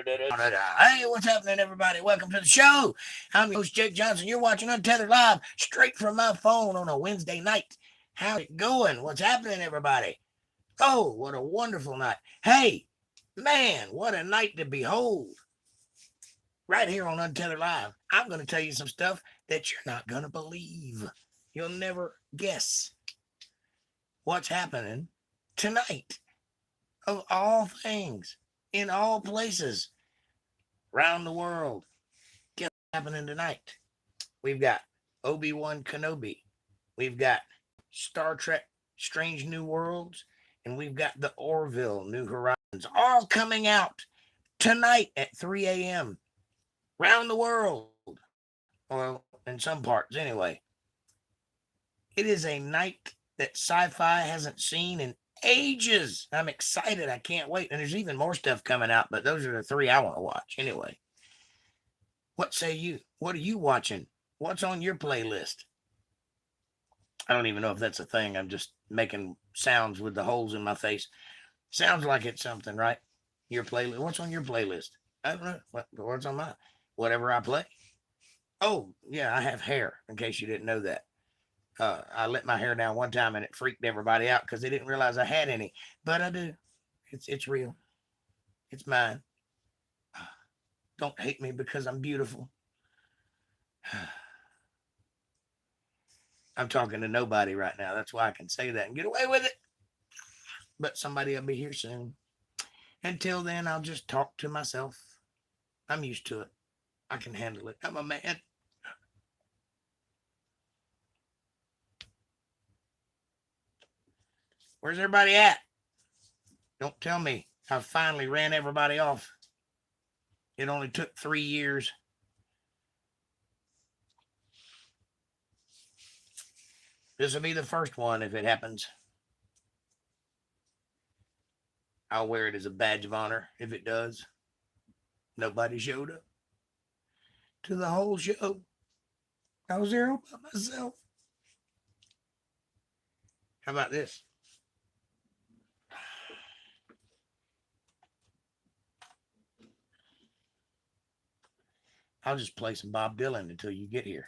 Hey, what's happening, everybody? Welcome to the show. I'm your host, Jake Johnson. You're watching Untethered Live straight from my phone on a Wednesday night. How's it going? What's happening, everybody? Oh, what a wonderful night. Hey, man, what a night to behold. Right here on Untethered Live, I'm going to tell you some stuff that you're not going to believe. You'll never guess what's happening tonight, of all things, in all places, around the world. Guess what's happening tonight? We've got Obi-Wan Kenobi. We've got Star Trek Strange New Worlds. And we've got the Orville New Horizons all coming out tonight at 3 a.m. around the world. Well, in some parts anyway. It is a night that sci-fi hasn't seen in ages. I'm excited. I can't wait. And there's even more stuff coming out, but those are the three I want to watch anyway. What say you? What are you watching? What's on your playlist? I don't even know if that's a thing. I'm just making sounds with the holes in my face. Sounds like it's something, right? Your playlist. What's on your playlist? I don't know. What's on mine? Whatever I play. Oh, yeah, I have hair, in case you didn't know that. I let my hair down one time and it freaked everybody out because they didn't realize I had any. But I do. It's real. It's mine. Don't hate me because I'm beautiful. I'm talking to nobody right now. That's why I can say that and get away with it. But somebody will be here soon. Until then, I'll just talk to myself. I'm used to it. I can handle it. I'm a man. Where's everybody at? Don't tell me I finally ran everybody off. It only took 3 years. This will be the first one if it happens. I'll wear it as a badge of honor if it does. Nobody showed up to the whole show. I was there all by myself. How about this? I'll just play some Bob Dylan until you get here.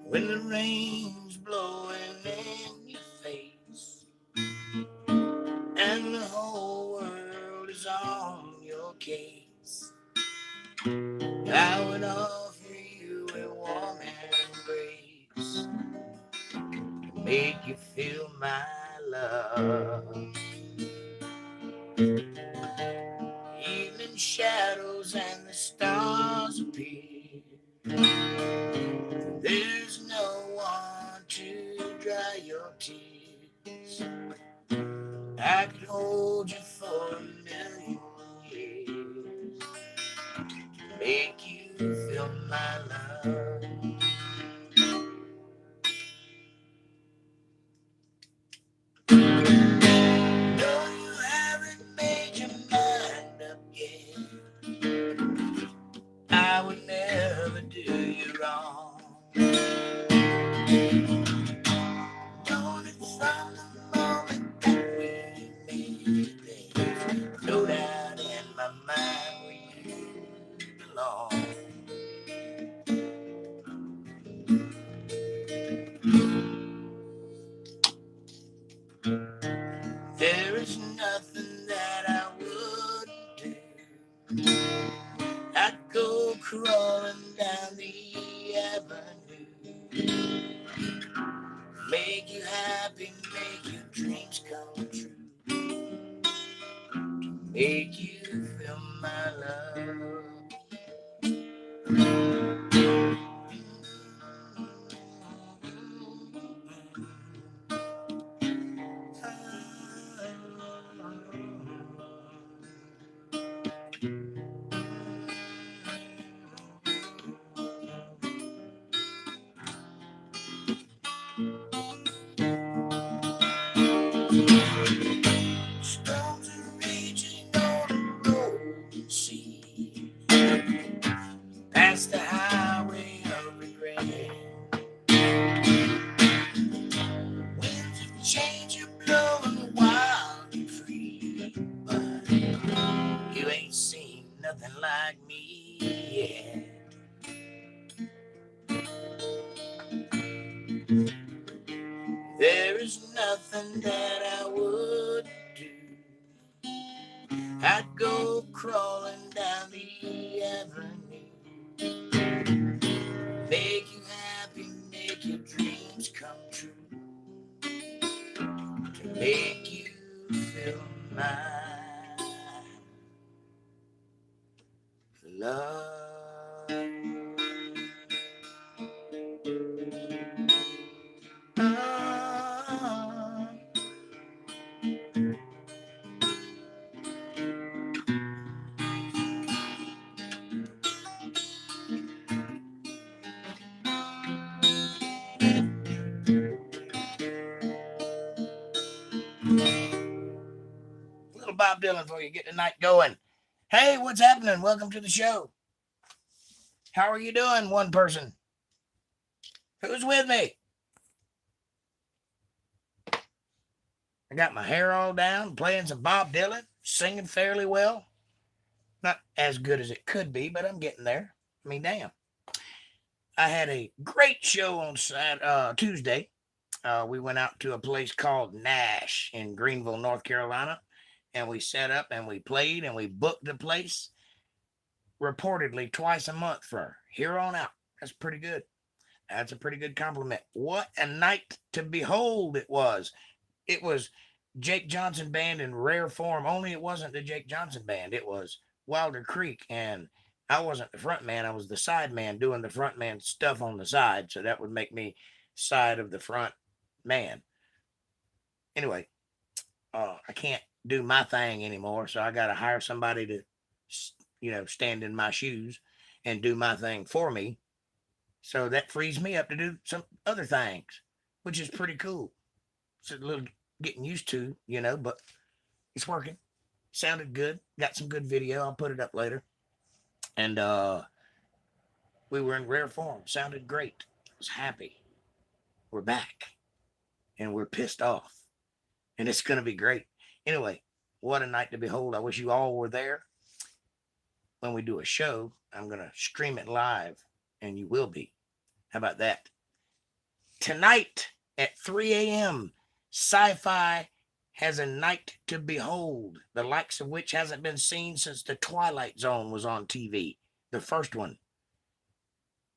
When the rain's blowing in your face and the whole world is on your case, I would offer you a warm embrace to make you feel my love. Evening shadows and the stars appear. There's no one to dry your tears. I could hold you for a million years, make you feel my love. No, you haven't made your mind up yet. I would never do you wrong. Known it from the moment that we met. There's no doubt in my mind where you belong. There is nothing that I wouldn't do. I'd go crawling down the avenue, make you happy, make your dreams come true, make you feel my love. that I would do. I'd go crawling down the avenue, make you happy, make your dreams come true, to make you feel my love. Little Bob Dylan for you, get the night going. Hey, what's happening? Welcome to the show. How are you doing, one person? Who's with me? I got my hair all down, playing some Bob Dylan, singing fairly well. Not as good as it could be, but I'm getting there. I mean, damn. I had a great show on Tuesday. We went out to a place called Nash in Greenville, North Carolina, and we set up and we played and we booked the place reportedly twice a month for here on out. That's pretty good. That's a pretty good compliment. What a night to behold it was. It was Jake Johnson Band in rare form, only it wasn't the Jake Johnson Band. It was Wylder Creek, and I wasn't the front man. I was the side man doing the front man stuff on the side, so that would make me side of the front man. Anyway, I can't do my thing anymore, so I got to hire somebody to, stand in my shoes and do my thing for me. So that frees me up to do some other things, which is pretty cool. It's a little getting used to, but it's working. Sounded good. Got some good video. I'll put it up later. And we were in rare form. Sounded great. I was happy. We're back. And we're pissed off. And it's going to be great. Anyway, what a night to behold. I wish you all were there. When we do a show, I'm going to stream it live. And you will be. How about that? Tonight at 3 a.m., Sci-Fi has a night to behold, the likes of which hasn't been seen since The Twilight Zone was on TV, the first one.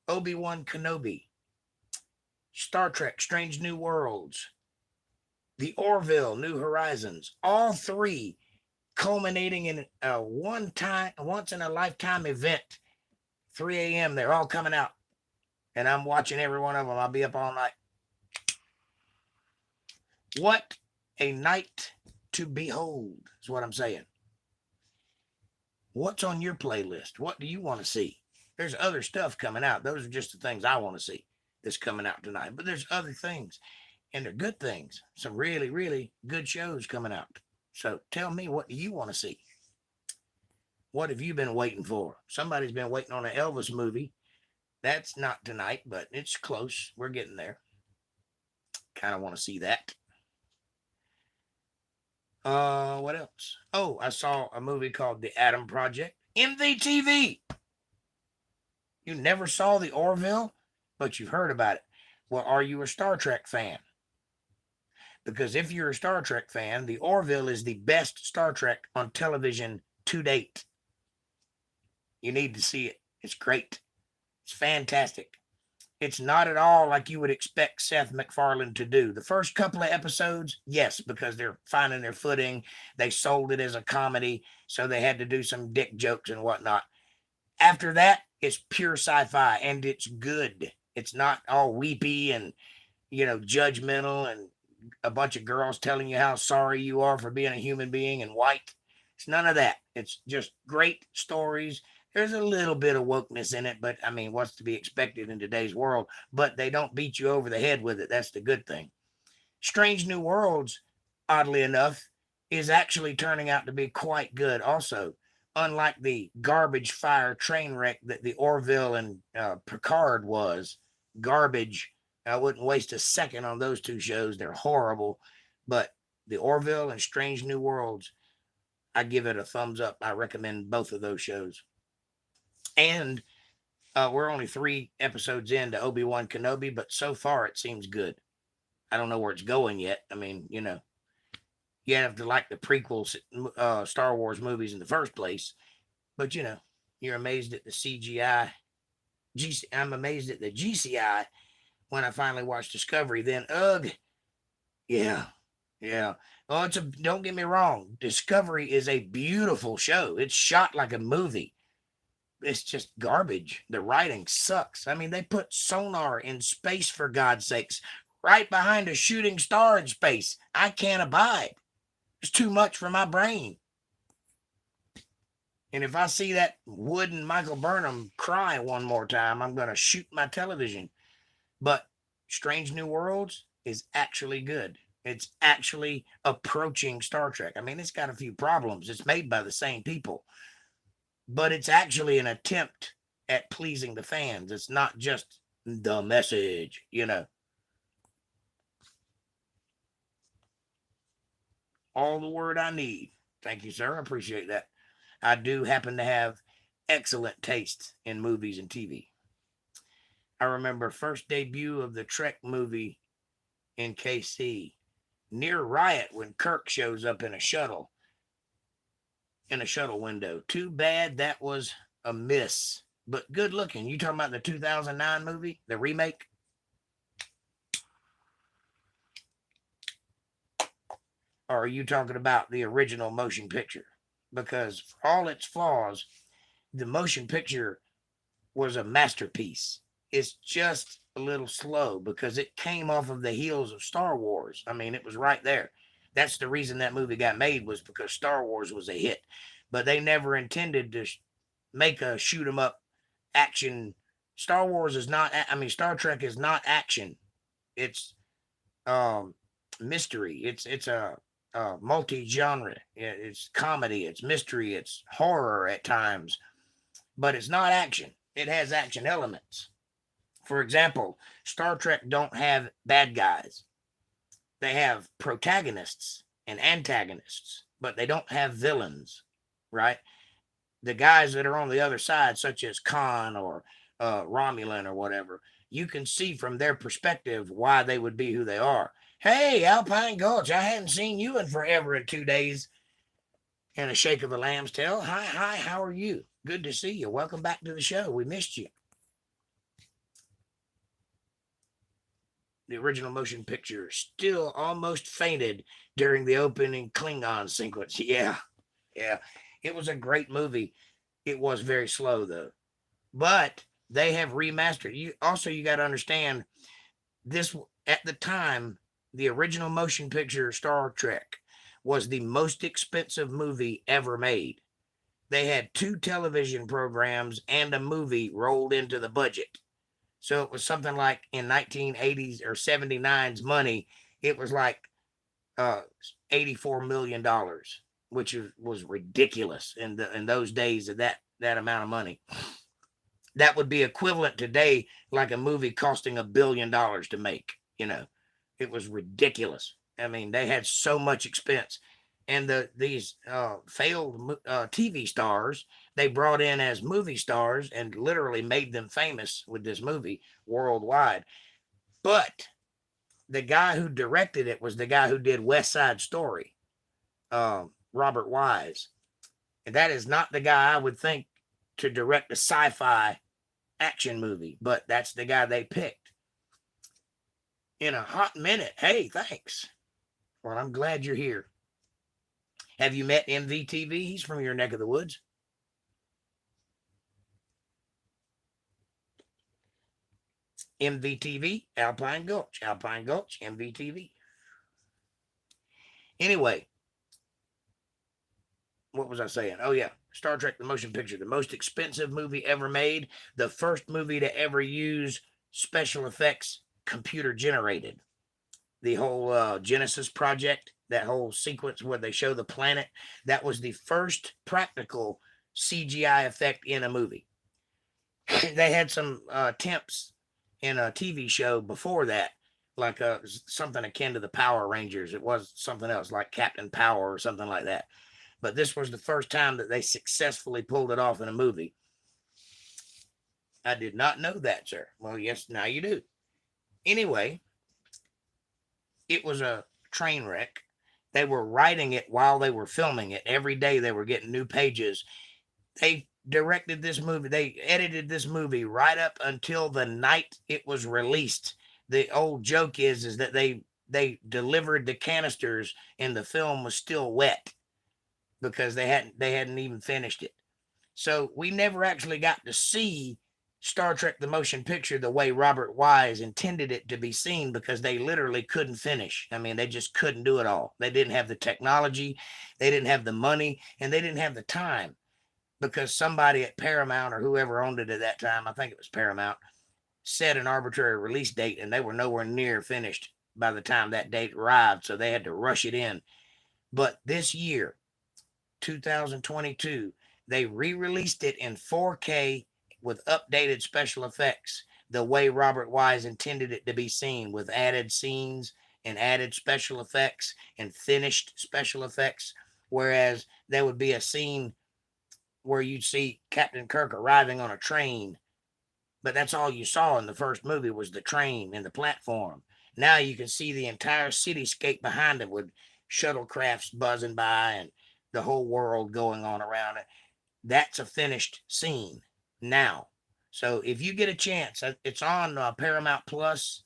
Obi-Wan Kenobi, Star Trek, Strange New Worlds, The Orville, New Horizons, all three culminating in a once-in-a-lifetime event. 3 a.m., they're all coming out, and I'm watching every one of them. I'll be up all night. What a night to behold is what I'm saying. What's on your playlist? What do you want to see? There's other stuff coming out. Those are just the things I want to see that's coming out tonight. But there's other things, and they're good things. Some really, really good shows coming out. So tell me, what do you want to see? What have you been waiting for? Somebody's been waiting on an Elvis movie. That's not tonight, but it's close. We're getting there. Kind of want to see that. What else? Oh, I saw a movie called The Atom Project. MVTV. You never saw The Orville, but you've heard about it. Well, are you a Star Trek fan? Because if you're a Star Trek fan, The Orville is the best Star Trek on television to date. You need to see it. It's great. It's fantastic. It's not at all like you would expect Seth MacFarlane to do. The first couple of episodes, yes, because they're finding their footing. They sold it as a comedy, so they had to do some dick jokes and whatnot. After that, it's pure sci-fi, and it's good. It's not all weepy and, judgmental and a bunch of girls telling you how sorry you are for being a human being and white. It's none of that. It's just great stories. There's a little bit of wokeness in it, but I mean, what's to be expected in today's world? But they don't beat you over the head with it. That's the good thing. Strange New Worlds, oddly enough, is actually turning out to be quite good also. Unlike the garbage fire train wreck that the Orville and Picard was. Garbage. I wouldn't waste a second on those two shows. They're horrible. But the Orville and Strange New Worlds, I give it a thumbs up. I recommend both of those shows. And we're only 3 episodes into Obi-Wan Kenobi, but so far it seems good. I don't know where it's going yet. I mean, You have to like the prequels, Star Wars movies in the first place. But you're amazed at the CGI. I'm amazed at the GCI when I finally watched Discovery. Then, ugh, yeah, yeah. Oh, don't get me wrong. Discovery is a beautiful show. It's shot like a movie. It's just garbage. The writing sucks. I mean, they put sonar in space, for God's sakes, right behind a shooting star in space. I can't abide. It's too much for my brain. And if I see that wooden Michael Burnham cry one more time, I'm going to shoot my television. But Strange New Worlds is actually good. It's actually approaching Star Trek. I mean, it's got a few problems. It's made by the same people, but it's actually an attempt at pleasing the fans. It's not just the message, All the word I need. Thank you, sir. I appreciate that. I do happen to have excellent taste in movies and TV. I remember first debut of the Trek movie in KC, near riot when Kirk shows up in a shuttle window. Too bad that was a miss, but good looking. You talking about the 2009 movie, the remake? Or are you talking about the original motion picture? Because for all its flaws, the motion picture was a masterpiece. It's just a little slow because it came off of the heels of Star Wars. I mean, it was right there. That's the reason that movie got made, was because Star Wars was a hit. But they never intended to make a shoot 'em up action. Star Wars is not, Star Trek is not action. It's mystery. It's a multi-genre. It's comedy, it's mystery, it's horror at times, but it's not action. It has action elements. For example, Star Trek don't have bad guys. They have protagonists and antagonists, but they don't have villains, right? The guys that are on the other side, such as Khan or Romulan or whatever, you can see from their perspective why they would be who they are. Hey, Alpine Gulch, I hadn't seen you in forever in 2 days. And a shake of a lamb's tail. Hi, how are you? Good to see you. Welcome back to the show. We missed you. The original motion picture still almost fainted during the opening Klingon sequence. Yeah. It was a great movie. It was very slow, though. But they have remastered. You got to understand this. At the time, the original motion picture Star Trek was the most expensive movie ever made. They had 2 television programs and a movie rolled into the budget. So it was something like, in 1980s or 79's money, it was like $84 million, which was ridiculous in those days of that amount of money. That would be equivalent today, like a movie costing $1 billion to make. It was ridiculous. I mean, they had so much expense. And these failed TV stars, they brought in as movie stars and literally made them famous with this movie worldwide. But the guy who directed it was the guy who did West Side Story, Robert Wise. And that is not the guy I would think to direct a sci-fi action movie, but that's the guy they picked. In a hot minute. Hey, thanks. Well, I'm glad you're here. Have you met MVTV? He's from your neck of the woods. MVTV, Alpine Gulch, MVTV. Anyway, what was I saying? Oh, yeah. Star Trek, the motion picture, the most expensive movie ever made, the first movie to ever use special effects computer generated. The whole Genesis project, that whole sequence where they show the planet, that was the first practical CGI effect in a movie. They had some attempts in a TV show before that, like something akin to the Power Rangers. It was something else, like Captain Power or something like that. But this was the first time that they successfully pulled it off in a movie. I did not know that, sir. Well, yes, now you do. Anyway, it was a train wreck. They were writing it while they were filming it. Every day they were getting new pages. They directed this movie. They edited this movie right up until the night it was released. The old joke is that they delivered the canisters and the film was still wet because they hadn't even finished it. So we never actually got to see Star Trek the motion picture the way Robert Wise intended it to be seen because they literally couldn't finish. I mean, they just couldn't do it all. They didn't have the technology, they didn't have the money, and they didn't have the time because somebody at Paramount or whoever owned it at that time, I think it was Paramount, set an arbitrary release date and they were nowhere near finished by the time that date arrived. So they had to rush it in. But this year, 2022, they re-released it in 4K with updated special effects the way Robert Wise intended it to be seen, with added scenes and added special effects and finished special effects. Whereas there would be a scene where you'd see Captain Kirk arriving on a train, but that's all you saw in the first movie was the train and the platform. Now you can see the entire cityscape behind it with shuttlecrafts buzzing by and the whole world going on around it. That's a finished scene now. So if you get a chance, it's on Paramount Plus,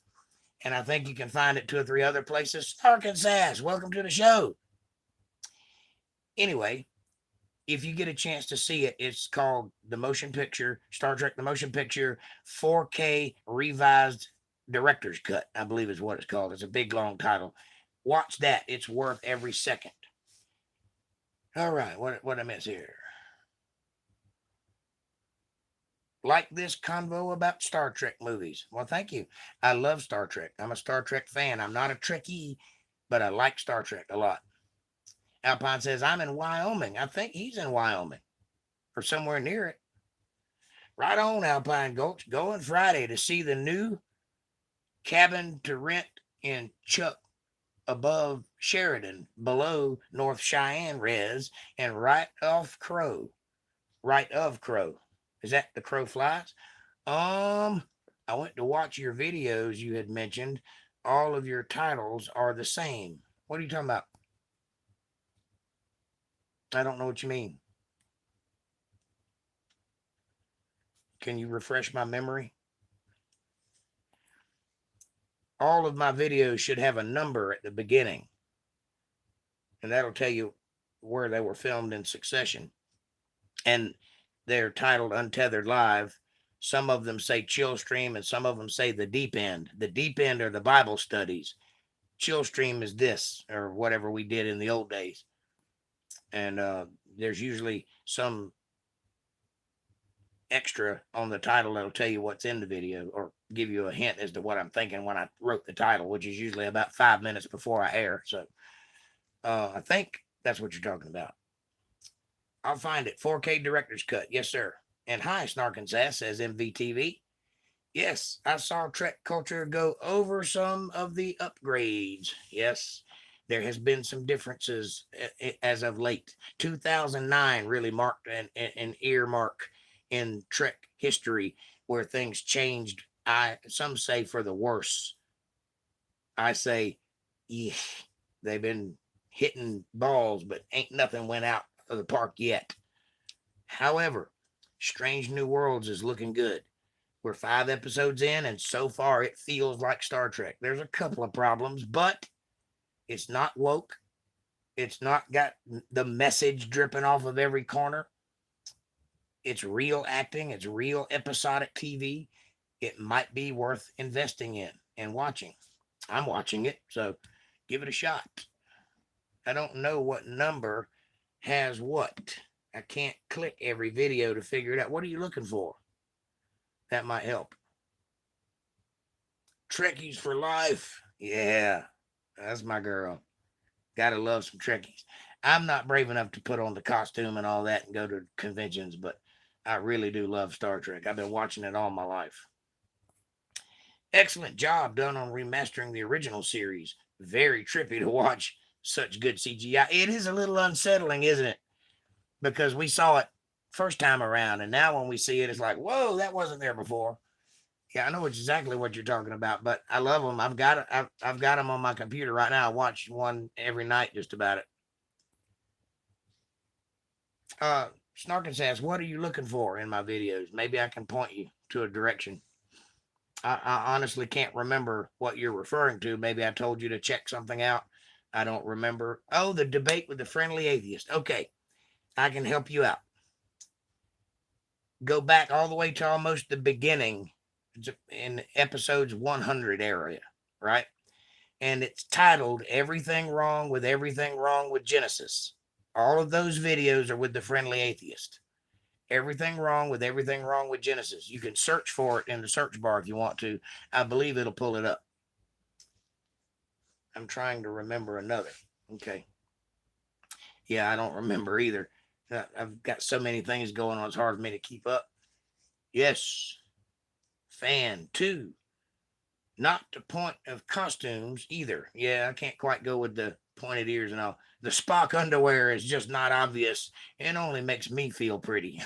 and I think you can find it 2 or 3 other places. Arkansas, welcome to the show. Anyway, if you get a chance to see it, it's called The Motion Picture, Star Trek The Motion Picture 4K Revised Director's Cut, I believe is what it's called. It's a big, long title. Watch that. It's worth every second. All right, what I miss here? Like this convo about Star Trek movies. Well, thank you. I love Star Trek. I'm a Star Trek fan. I'm not a Trekkie, but I like Star Trek a lot. Alpine says, I'm in Wyoming. I think he's in Wyoming or somewhere near it. Right on, Alpine Gulch. Going Friday to see the new cabin to rent in Chuck above Sheridan, below North Cheyenne Res, and right of Crow. Is that the Crow Flies? I went to watch your videos you had mentioned. All of your titles are the same. What are you talking about? I don't know what you mean. Can you refresh my memory? All of my videos should have a number at the beginning, and that'll tell you where they were filmed in succession. And they're titled Untethered Live. Some of them say ChillStream, and some of them say The Deep End. The Deep End are the Bible studies. ChillStream is this, or whatever we did in the old days. And there's usually some extra on the title that'll tell you what's in the video or give you a hint as to what I'm thinking when I wrote the title, which is usually about 5 minutes before I air. So I think that's what you're talking about. I'll find it. 4K Director's Cut. Yes, sir. And hi, Snarkansas, says MVTV. Yes, I saw Trek Culture go over some of the upgrades. Yes, there has been some differences as of late. 2009 really marked an earmark in Trek history where things changed. Some say for the worse. I say, yeah, they've been hitting balls, but ain't nothing went out of the park yet. However, Strange New Worlds is looking good. We're 5 episodes in, and so far it feels like Star Trek. There's a couple of problems, but it's not woke. It's not got the message dripping off of every corner. It's real acting. It's real episodic TV. It might be worth investing in and watching. I'm watching it, so give it a shot. I don't know what number has what. I can't click every video to figure it out. What are you looking for? That might help. Trekkies for life. Yeah, that's my girl. Gotta love some Trekkies. I'm not brave enough to put on the costume and all that and go to conventions, but I really do love Star Trek. I've been watching it all my life. Excellent job done on remastering the original series. Very trippy to watch such good CGI. It is a little unsettling, isn't it? Because we saw it first time around, and now when we see it, it's like, whoa, that wasn't there before. Yeah, I know exactly what you're talking about, but I love them. I've got them on my computer right now. I watch one every night, just about it. Uh, Snarkin says, "What are you looking for in my videos? Maybe I can point you to a direction." I honestly can't remember what you're referring to. Maybe I told you to check something out. I don't remember. Oh, the debate with the friendly atheist. Okay, I can help you out. Go back all the way to almost the beginning in episodes 100 area, right? And it's titled Everything Wrong with Everything Wrong with Genesis. All of those videos are with the friendly atheist. Everything wrong with everything wrong with Genesis. You can search for it in the search bar if you want to. I believe it'll pull it up. I'm trying to remember another. Okay. Yeah, I don't remember either. I've got so many things going on, it's hard for me to keep up. Yes. Fan 2. Not the point of costumes either. Yeah, I can't quite go with the pointed ears and all. The Spock underwear is just not obvious. It only makes me feel pretty.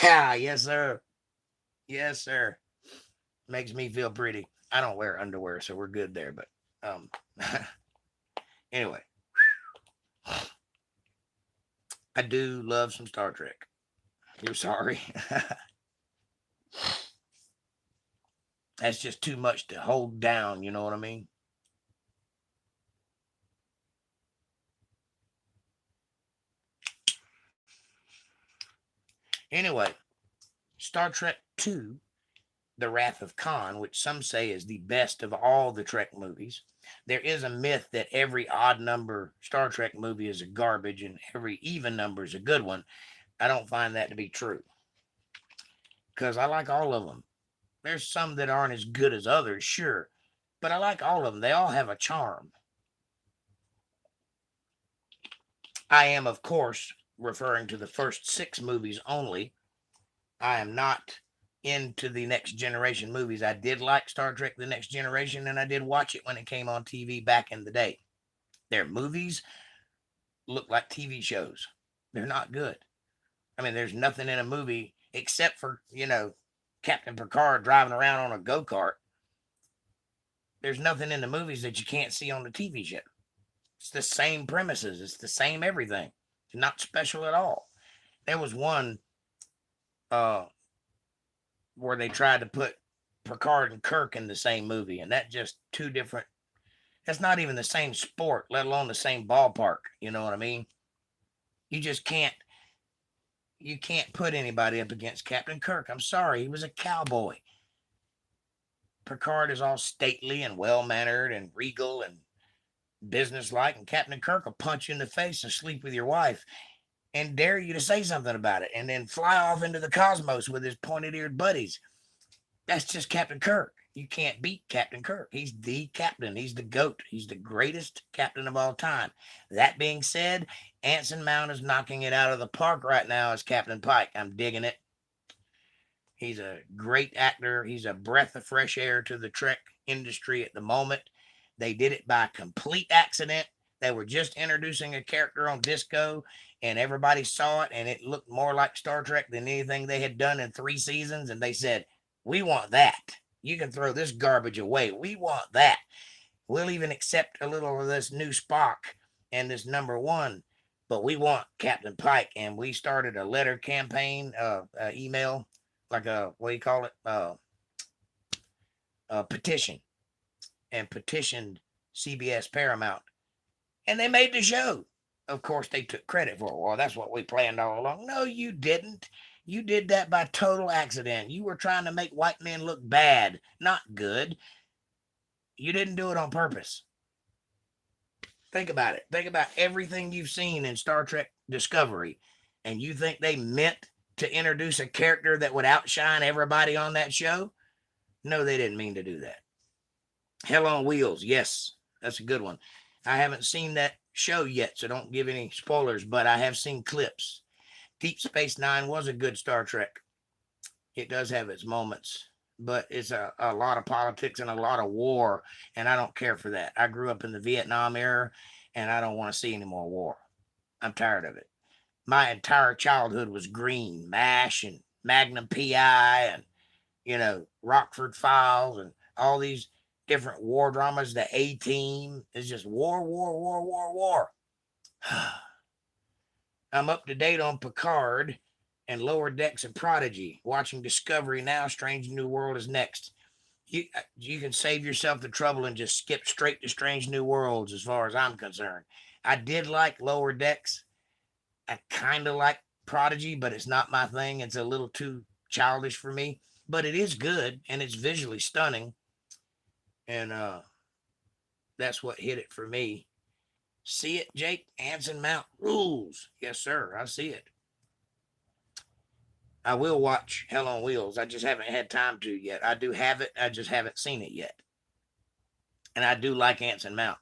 Yeah, yes, sir. Yes, sir. Makes me feel pretty. I don't wear underwear, so we're good there. But um, anyway, I do love some Star Trek. You're sorry. That's just too much to hold down. You know what I mean? Anyway, Star Trek 2, The Wrath of Khan, which some say is the best of all the Trek movies. There is a myth that every odd number Star Trek movie is a garbage and every even number is a good one. I don't find that to be true because I like all of them. There's some that aren't as good as others, sure, but I like all of them. They all have a charm. I am, of course, referring to the first 6 movies only. I am not into the Next Generation movies. I did like Star Trek The Next Generation, and I did watch it when it came on TV back in the day. Their movies look like TV shows. They're not good. I mean, there's nothing in a movie except for, Captain Picard driving around on a go kart. There's nothing in the movies that you can't see on the TV show. It's the same premises, it's the same everything. It's not special at all. There was one uh, where they tried to put Picard and Kirk in the same movie, and that just two different. That's not even the same sport, let alone the same ballpark. You know what I mean? You just can't. You can't put anybody up against Captain Kirk. I'm sorry, he was a cowboy. Picard is all stately and well mannered and regal and businesslike, and Captain Kirk will punch you in the face and sleep with your wife and dare you to say something about it and then fly off into the cosmos with his pointed eared buddies. That's just Captain Kirk. You can't beat Captain Kirk. He's the captain. He's the GOAT. He's the greatest captain of all time. That being said, Anson Mount is knocking it out of the park right now as Captain Pike. I'm digging it. He's a great actor. He's a breath of fresh air to the Trek industry at the moment. They did it by complete accident. They were just introducing a character on Disco, and everybody saw it, and it looked more like Star Trek than anything they had done in 3 seasons. And they said, "We want that. You can throw this garbage away. We want that. We'll even accept a little of this new Spock and this number 1, but we want Captain Pike." And we started a letter campaign, email, like a, what do you call it? A petition, and petitioned CBS Paramount, and they made the show. Of course, they took credit for it. Well, that's what we planned all along. No, you didn't. You did that by total accident. You were trying to make white men look bad, not good. You didn't do it on purpose. Think about it. Think about everything you've seen in Star Trek Discovery, and you think they meant to introduce a character that would outshine everybody on that show? No, they didn't mean to do that. Hell on Wheels. Yes, that's a good one. I haven't seen that show yet, so don't give any spoilers, but I have seen clips. Deep Space Nine was a good Star Trek. It does have its moments, but it's a lot of politics and a lot of war, and I don't care for that. I grew up in the Vietnam era, and I don't want to see any more war. I'm tired of it. my entire childhood was green. MASH and Magnum PI and, Rockford Files and all these different war dramas. The A Team is just war, war, war, war, war. I'm up to date on Picard and Lower Decks and Prodigy. Watching Discovery now. Strange New World is next. You can save yourself the trouble and just skip straight to Strange New Worlds as far as I'm concerned. I did like Lower Decks. I kind of like Prodigy, but it's not my thing. It's a little too childish for me, but it is good and it's visually stunning. And that's what hit it for me. See it, Jake? Anson Mount rules. Yes, sir. I see it. I will watch Hell on Wheels. I just haven't had time to yet. I do have it. I just haven't seen it yet. And I do like Anson Mount.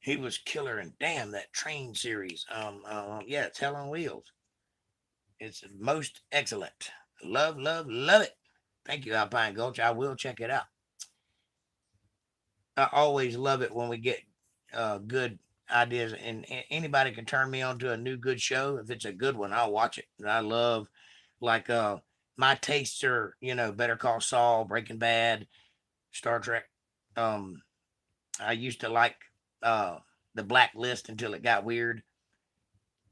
He was killer, and damn, that train series. Yeah, it's Hell on Wheels. It's most excellent. Love, love, love it. Thank you, Alpine Gulch. I will check it out. I always love it when we get good ideas, and anybody can turn me on to a new good show. If it's a good one, I'll watch it. And I love, like, my tastes are, Better Call Saul, Breaking Bad, Star Trek. I used to like the Blacklist until it got weird.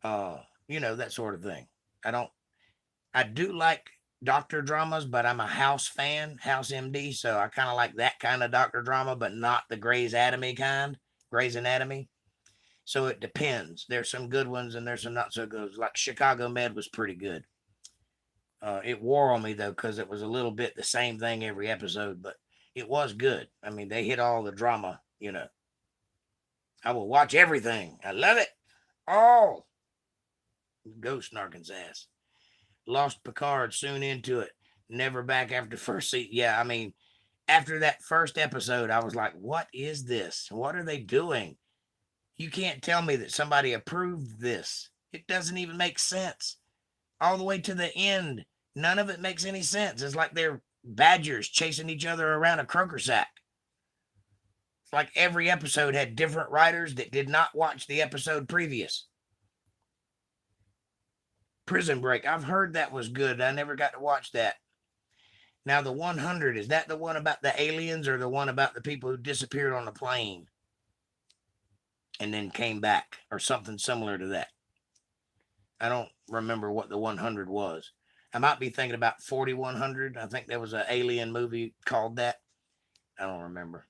That sort of thing. I do like doctor dramas, but I'm a House fan, House MD, so I kind of like that kind of doctor drama, but not the Grey's Anatomy kind. Grey's Anatomy. So it depends. There's some good ones and there's some not so good. Like Chicago Med was pretty good. It wore on me though, because it was a little bit the same thing every episode, but it was good. I mean, they hit all the drama, I will watch everything. I love it. All. Ghost Narkin's ass. Lost Picard soon into it. Never back after first season. Yeah, I mean, after that first episode, I was like, what is this? What are they doing? You can't tell me that somebody approved this. It doesn't even make sense. All the way to the end, none of it makes any sense. It's like they're badgers chasing each other around a croaker sack. It's like every episode had different writers that did not watch the episode previous. Prison Break. I've heard that was good. I never got to watch that. Now, the 100, is that the one about the aliens or the one about the people who disappeared on the plane and then came back, or something similar to that? I don't remember what the 100 was. I might be thinking about 4100. I think there was an alien movie called that. I don't remember.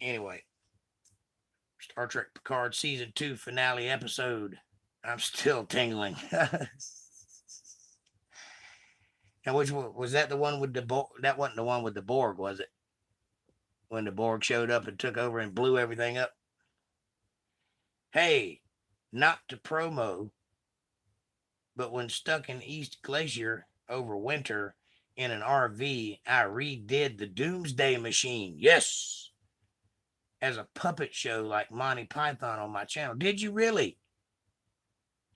Anyway, Star Trek Picard Season 2 finale episode. I'm still tingling. Now, which one was that? The one with the Borg? That wasn't the one with the Borg, was it? When the Borg showed up and took over and blew everything up. Hey, not to promo, but when stuck in East Glacier over winter in an RV, I redid the Doomsday Machine. Yes. As a puppet show like Monty Python on my channel. Did you really?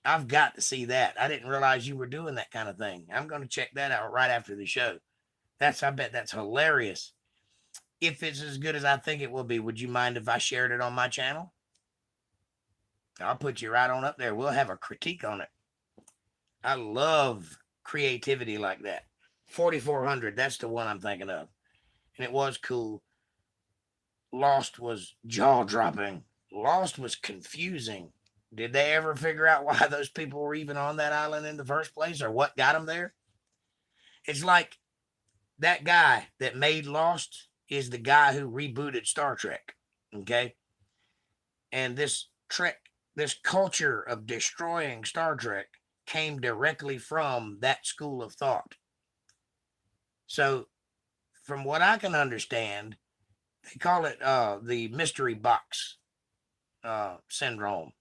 I've got to see that. I didn't realize you were doing that kind of thing. I'm going to check that out right after the show. I bet that's hilarious. If it's as good as I think it will be, would you mind if I shared it on my channel? I'll put you right on up there. We'll have a critique on it. I love creativity like that. 4400, that's the one I'm thinking of. And it was cool. Lost was jaw-dropping. Lost was confusing. Did they ever figure out why those people were even on that island in the first place, or what got them there? It's like that guy that made Lost is the guy who rebooted Star Trek. Okay. And this culture of destroying Star Trek came directly from that school of thought. So from what I can understand, they call it the mystery box syndrome,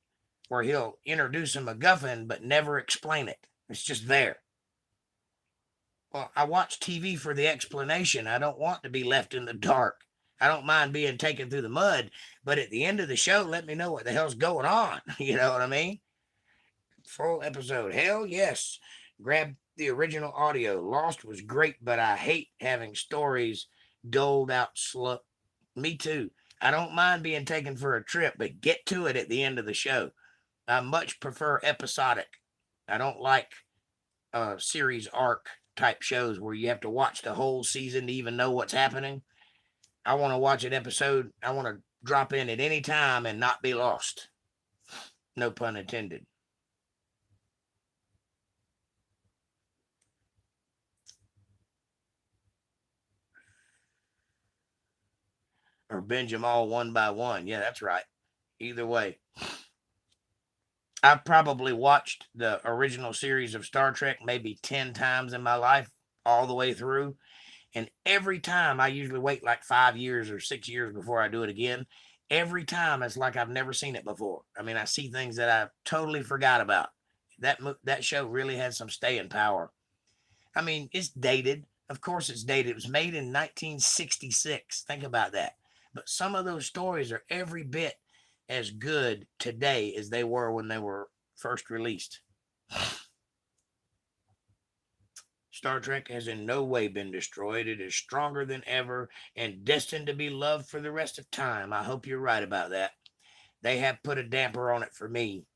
where he'll introduce a MacGuffin but never explain it. It's just there. Well, I watch TV for the explanation. I don't want to be left in the dark. I don't mind being taken through the mud, but at the end of the show, let me know what the hell's going on. You know what I mean? Full episode. Hell yes. Grab the original audio. Lost was great, but I hate having stories doled out slow. Me too. I don't mind being taken for a trip, but get to it at the end of the show. I much prefer episodic. I don't like series arc type shows where you have to watch the whole season to even know what's happening. I want to watch an episode. I want to drop in at any time and not be lost. No pun intended. Or binge them all one by one. Yeah, that's right. Either way. I've probably watched the original series of Star Trek maybe 10 times in my life, all the way through. And every time I usually wait like 5 years or 6 years before I do it again. Every time it's like I've never seen it before. I mean, I see things that I totally forgot about. That show really has some staying power. I mean, it's dated. Of course, it's dated. It was made in 1966. Think about that. But some of those stories are every bit as good today as they were when they were first released. Star Trek has in no way been destroyed. It is stronger than ever and destined to be loved for the rest of time. I hope you're right about that. They have put a damper on it for me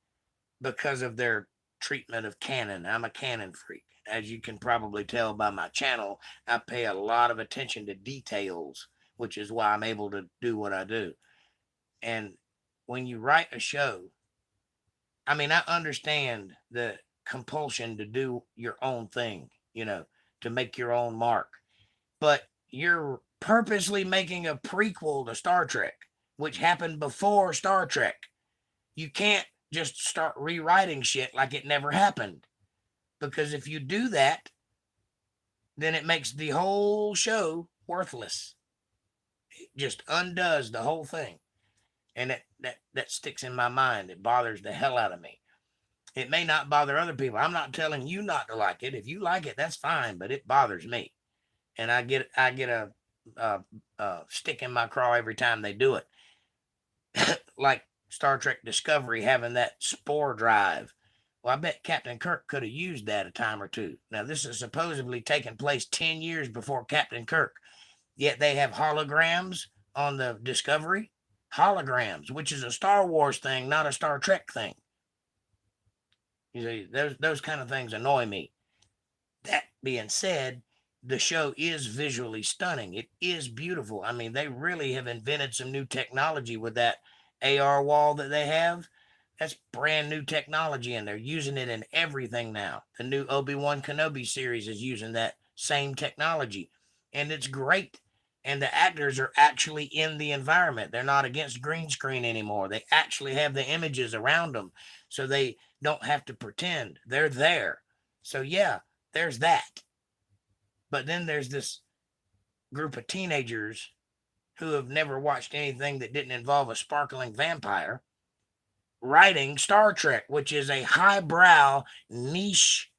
because of their treatment of canon. I'm a canon freak. As you can probably tell by my channel, I pay a lot of attention to details, which is why I'm able to do what I do. And when you write a show, I mean, I understand the compulsion to do your own thing, to make your own mark. But you're purposely making a prequel to Star Trek, which happened before Star Trek. You can't just start rewriting shit like it never happened. Because if you do that, then it makes the whole show worthless. It just undoes the whole thing. And that sticks in my mind. It bothers the hell out of me. It may not bother other people. I'm not telling you not to like it. If you like it, that's fine, but it bothers me. And I get a stick in my craw every time they do it. Like Star Trek Discovery having that spore drive. Well, I bet Captain Kirk could have used that a time or two. Now, this is supposedly taking place 10 years before Captain Kirk. Yet they have holograms on the Discovery. Holograms, which is a Star Wars thing, not a Star Trek thing. You see, those kind of things annoy me. That being said, the show is visually stunning. It is beautiful. I mean, they really have invented some new technology with that AR wall that they have. That's brand new technology, and they're using it in everything now. The new Obi-Wan Kenobi series is using that same technology, and it's great. And the actors are actually in the environment. They're not against green screen anymore. They actually have the images around them, so they don't have to pretend. They're there. So, yeah, there's that. But then there's this group of teenagers who have never watched anything that didn't involve a sparkling vampire writing Star Trek, which is a highbrow niche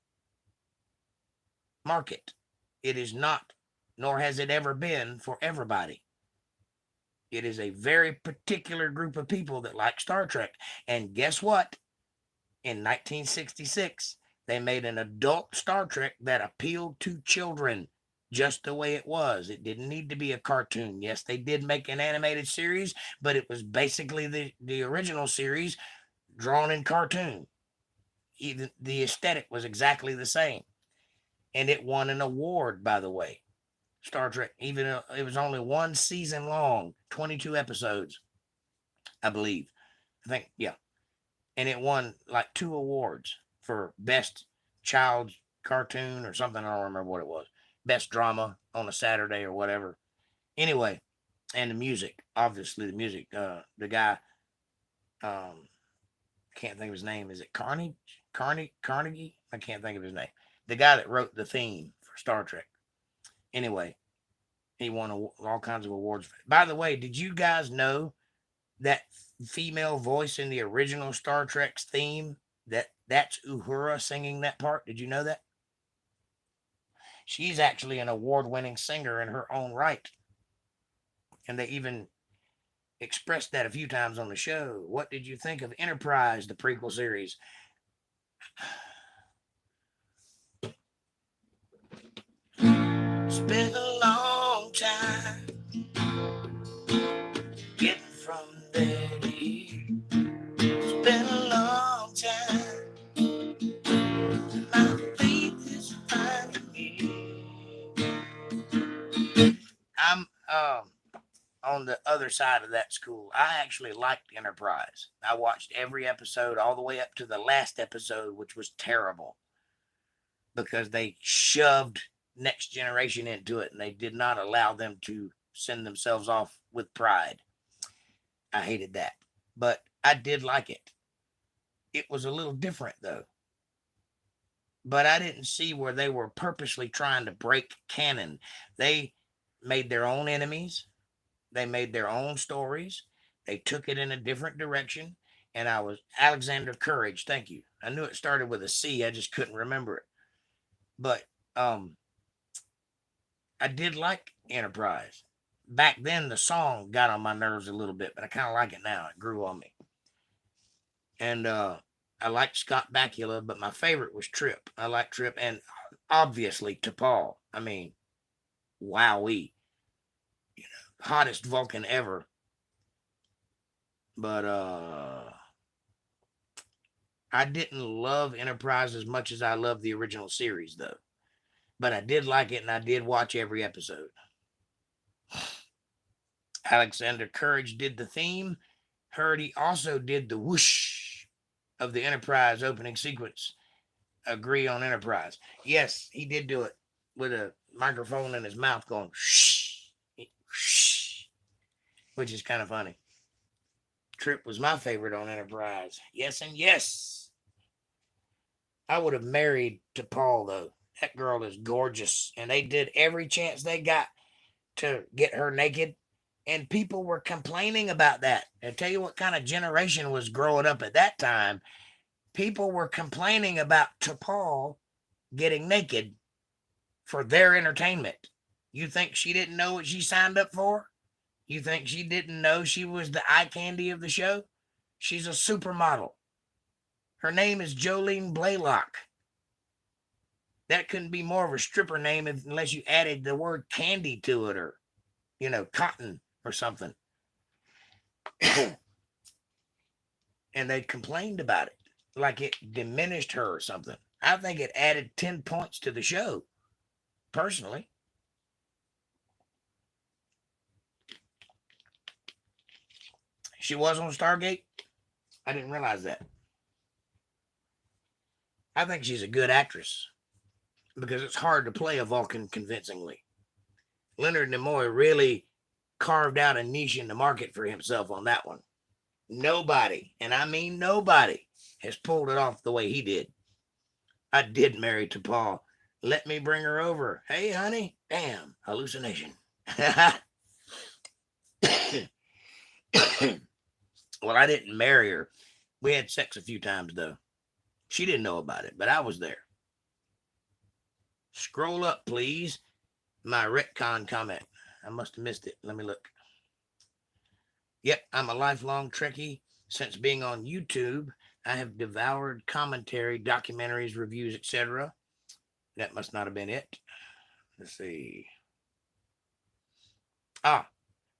market. It is not, nor has it ever been, for everybody. It is a very particular group of people that like Star Trek. And guess what? In 1966, they made an adult Star Trek that appealed to children just the way it was. It didn't need to be a cartoon. Yes, they did make an animated series, but it was basically the original series drawn in cartoon. Even the aesthetic was exactly the same. And it won an award, by the way. Star Trek, even it was only one season long, 22 episodes, I believe. I think, yeah. And it won like 2 awards for best child cartoon or something. I don't remember what it was. Best drama on a Saturday or whatever. Anyway, and the music, obviously the music. The guy, can't think of his name. Is it Carnegie? I can't think of his name. The guy that wrote the theme for Star Trek. Anyway, he won all kinds of awards. By the way, did you guys know that female voice in the original Star Trek's theme, that's Uhura singing that part? Did you know that? She's actually an award-winning singer in her own right. And they even expressed that a few times on the show. What did you think of Enterprise, the prequel series? It's been a long time. Get other side of that school. I actually liked Enterprise. I watched every episode all the way up to the last episode, which was terrible because they shoved Next Generation into it and they did not allow them to send themselves off with pride. I hated that, but I did like it. It was a little different though, but I didn't see where they were purposely trying to break canon. They made their own enemies. They made their own stories. They took it in a different direction. And I was Alexander Courage. Thank you. I knew it started with a C. I just couldn't remember it. But I did like Enterprise. Back then, the song got on my nerves a little bit, but I kind of like it now. It grew on me. And I liked Scott Bakula, but my favorite was Trip. I like Trip and obviously T'Pol. I mean, wowee. Hottest Vulcan ever. But I didn't love Enterprise as much as I loved the original series, though. But I did like it, and I did watch every episode. Alexander Courage did the theme. Heard he also did the whoosh of the Enterprise opening sequence. Agree on Enterprise. Yes, he did do it with a microphone in his mouth going shh, shh, which is kind of funny. Trip was my favorite on Enterprise. Yes and yes. I would have married T'Pol, though. That girl is gorgeous. And they did every chance they got to get her naked. And people were complaining about that. I tell you what kind of generation was growing up at that time. People were complaining about T'Pol getting naked for their entertainment. You think she didn't know what she signed up for? You think she didn't know she was the eye candy of the show? She's a supermodel. Her name is Jolene Blaylock. That couldn't be more of a stripper name unless you added the word candy to it or, cotton or something. And they complained about it like it diminished her or something. I think it added 10 points to the show, personally. She was on Stargate? I didn't realize that. I think she's a good actress because it's hard to play a Vulcan convincingly. Leonard Nimoy really carved out a niche in the market for himself on that one. Nobody, and I mean nobody, has pulled it off the way he did. I did marry T'Pol. Let me bring her over. Hey, honey. Damn, hallucination. Well, I didn't marry her. We had sex a few times, though. She didn't know about it, but I was there. Scroll up, please. My retcon comment. I must have missed it. Let me look. Yep, I'm a lifelong Trekkie. Since being on YouTube, I have devoured commentary, documentaries, reviews, etc. That must not have been it. Let's see.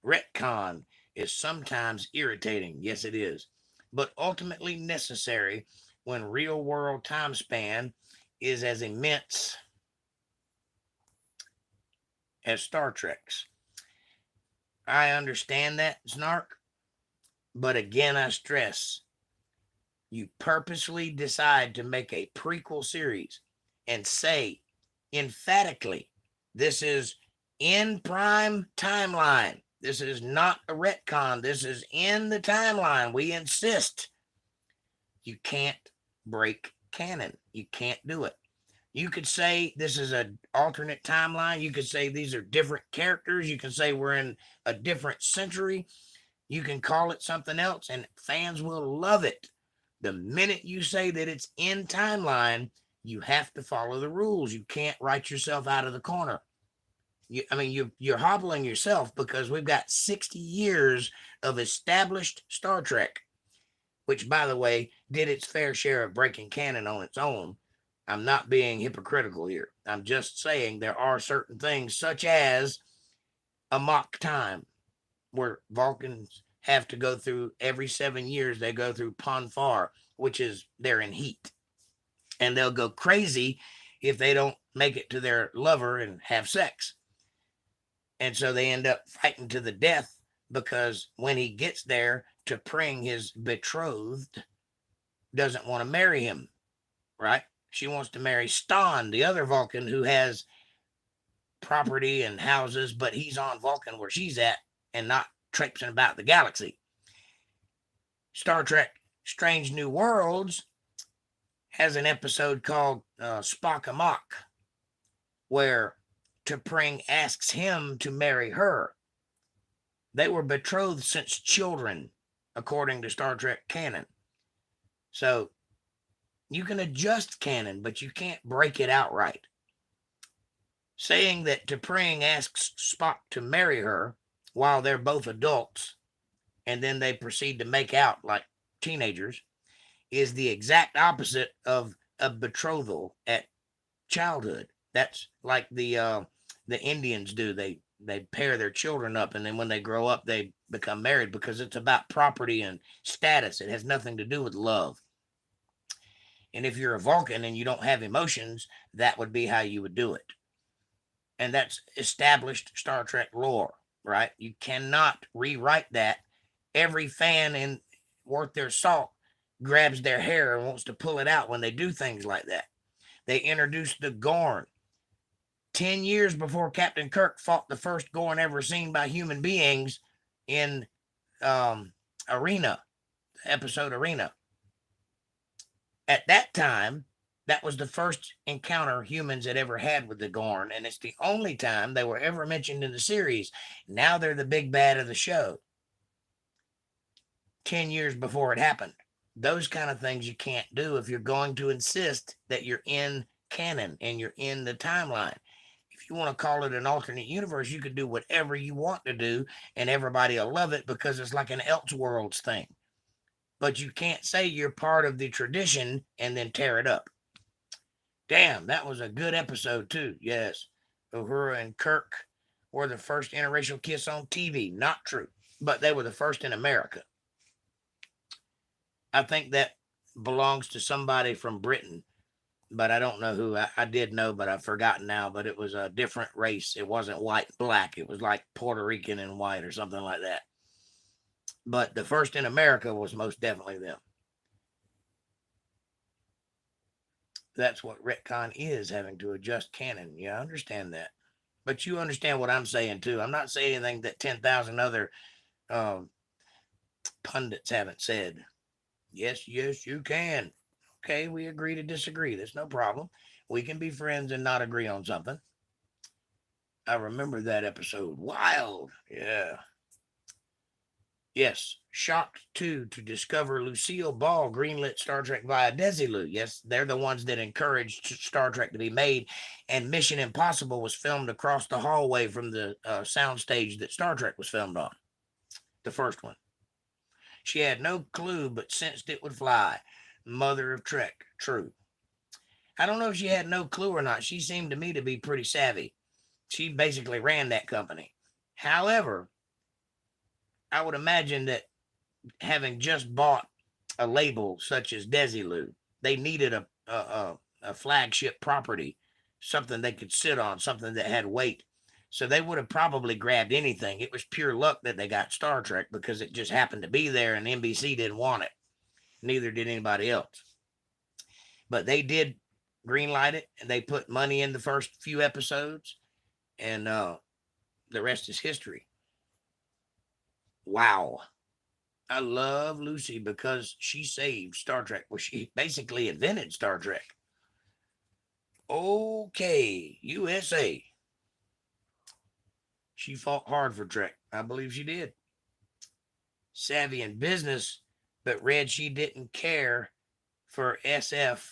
Retcon is sometimes irritating. Yes, it is. But ultimately necessary when real world time span is as immense as Star Trek's. I understand that, Snark. But again, I stress, you purposely decide to make a prequel series and say emphatically, this is in prime timeline. This is not a retcon. This is in the timeline. We insist. You can't break canon. You can't do it. You could say this is an alternate timeline. You could say these are different characters. You can say we're in a different century. You can call it something else, and fans will love it. The minute you say that it's in timeline, you have to follow the rules. You can't write yourself out of the corner. You're hobbling yourself because we've got 60 years of established Star Trek, which, by the way, did its fair share of breaking canon on its own. I'm not being hypocritical here. I'm just saying there are certain things, such as a mock time, where Vulcans have to go through every 7 years. They go through Ponfar, which is they're in heat. And they'll go crazy if they don't make it to their lover and have sex. And so they end up fighting to the death because when he gets there, T'Pring, his betrothed, doesn't want to marry him, right? She wants to marry Ston, the other Vulcan who has property and houses, but he's on Vulcan where she's at and not traipsing about the galaxy. Star Trek Strange New Worlds has an episode called Spock Amok, where T'Pring asks him to marry her. They were betrothed since children, according to Star Trek canon. So you can adjust canon, but you can't break it outright. Saying that T'Pring asks Spock to marry her while they're both adults, and then they proceed to make out like teenagers, is the exact opposite of a betrothal at childhood. That's like the Indians do. They pair their children up, and then when they grow up, they become married, because it's about property and status. It has nothing to do with love. And if you're a Vulcan and you don't have emotions, that would be how you would do it. And that's established Star Trek lore, right? You cannot rewrite that. Every fan in worth their salt grabs their hair and wants to pull it out when they do things like that. They introduced the Gorn 10 years before Captain Kirk fought the first Gorn ever seen by human beings in Arena, episode Arena. At that time, that was the first encounter humans had ever had with the Gorn, and it's the only time they were ever mentioned in the series. Now they're the big bad of the show. 10 years before it happened. Those kind of things you can't do if you're going to insist that you're in canon and you're in the timeline. If you want to call it an alternate universe, you could do whatever you want to do, and everybody will love it because it's like an Elseworlds thing. But you can't say you're part of the tradition and then tear it up. Damn, that was a good episode too. Yes, Uhura and Kirk were the first interracial kiss on TV. Not true, but they were the first in America. I think that belongs to somebody from Britain, but I don't know who. I did know, but I've forgotten now. But it was a different race. It wasn't white and black. It was like Puerto Rican and white or something like that. But the first in America was most definitely them. That's what retcon is, having to adjust canon. Yeah, I understand that. But you understand what I'm saying, too. I'm not saying anything that 10,000 other pundits haven't said. Yes, you can. Okay, we agree to disagree. There's no problem. We can be friends and not agree on something. I remember that episode. Wild. Yeah. Yes, shocked too to discover Lucille Ball greenlit Star Trek via Desilu. Yes, they're the ones that encouraged Star Trek to be made, and Mission Impossible was filmed across the hallway from the soundstage that Star Trek was filmed on, the first one. She had no clue but sensed it would fly. Mother of Trek, true. I don't know if she had no clue or not. She seemed to me to be pretty savvy. She basically ran that company. However, I would imagine that having just bought a label such as Desilu, they needed a flagship property, something they could sit on, something that had weight. So they would have probably grabbed anything. It was pure luck that they got Star Trek because it just happened to be there and NBC didn't want it. Neither did anybody else. But they did greenlight it, and they put money in the first few episodes, and the rest is history. Wow. I love Lucy because she saved Star Trek. Well, she basically invented Star Trek. Okay, USA. She fought hard for Trek. I believe she did. Savvy in business, but read she didn't care for SF,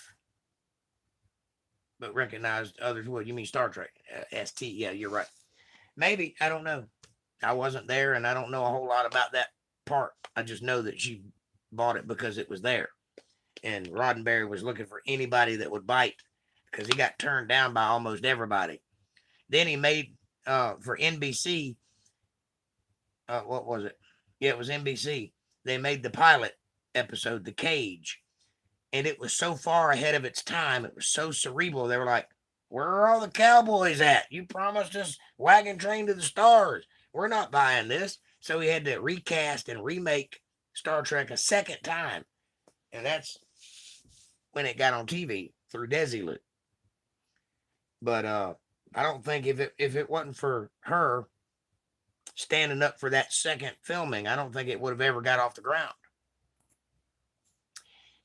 but recognized others would. You mean Star Trek? ST. Yeah, you're right. Maybe. I don't know. I wasn't there, and I don't know a whole lot about that part. I just know that she bought it because it was there. And Roddenberry was looking for anybody that would bite because he got turned down by almost everybody. Then he made, for NBC, what was it? Yeah, it was NBC. They made the pilot episode, The Cage. And it was so far ahead of its time. It was so cerebral. They were like, where are all the cowboys at? You promised us wagon train to the stars. We're not buying this. So he had to recast and remake Star Trek a second time. And that's when it got on TV through Desilu. But I don't think if it wasn't for her standing up for that second filming, I don't think it would have ever got off the ground.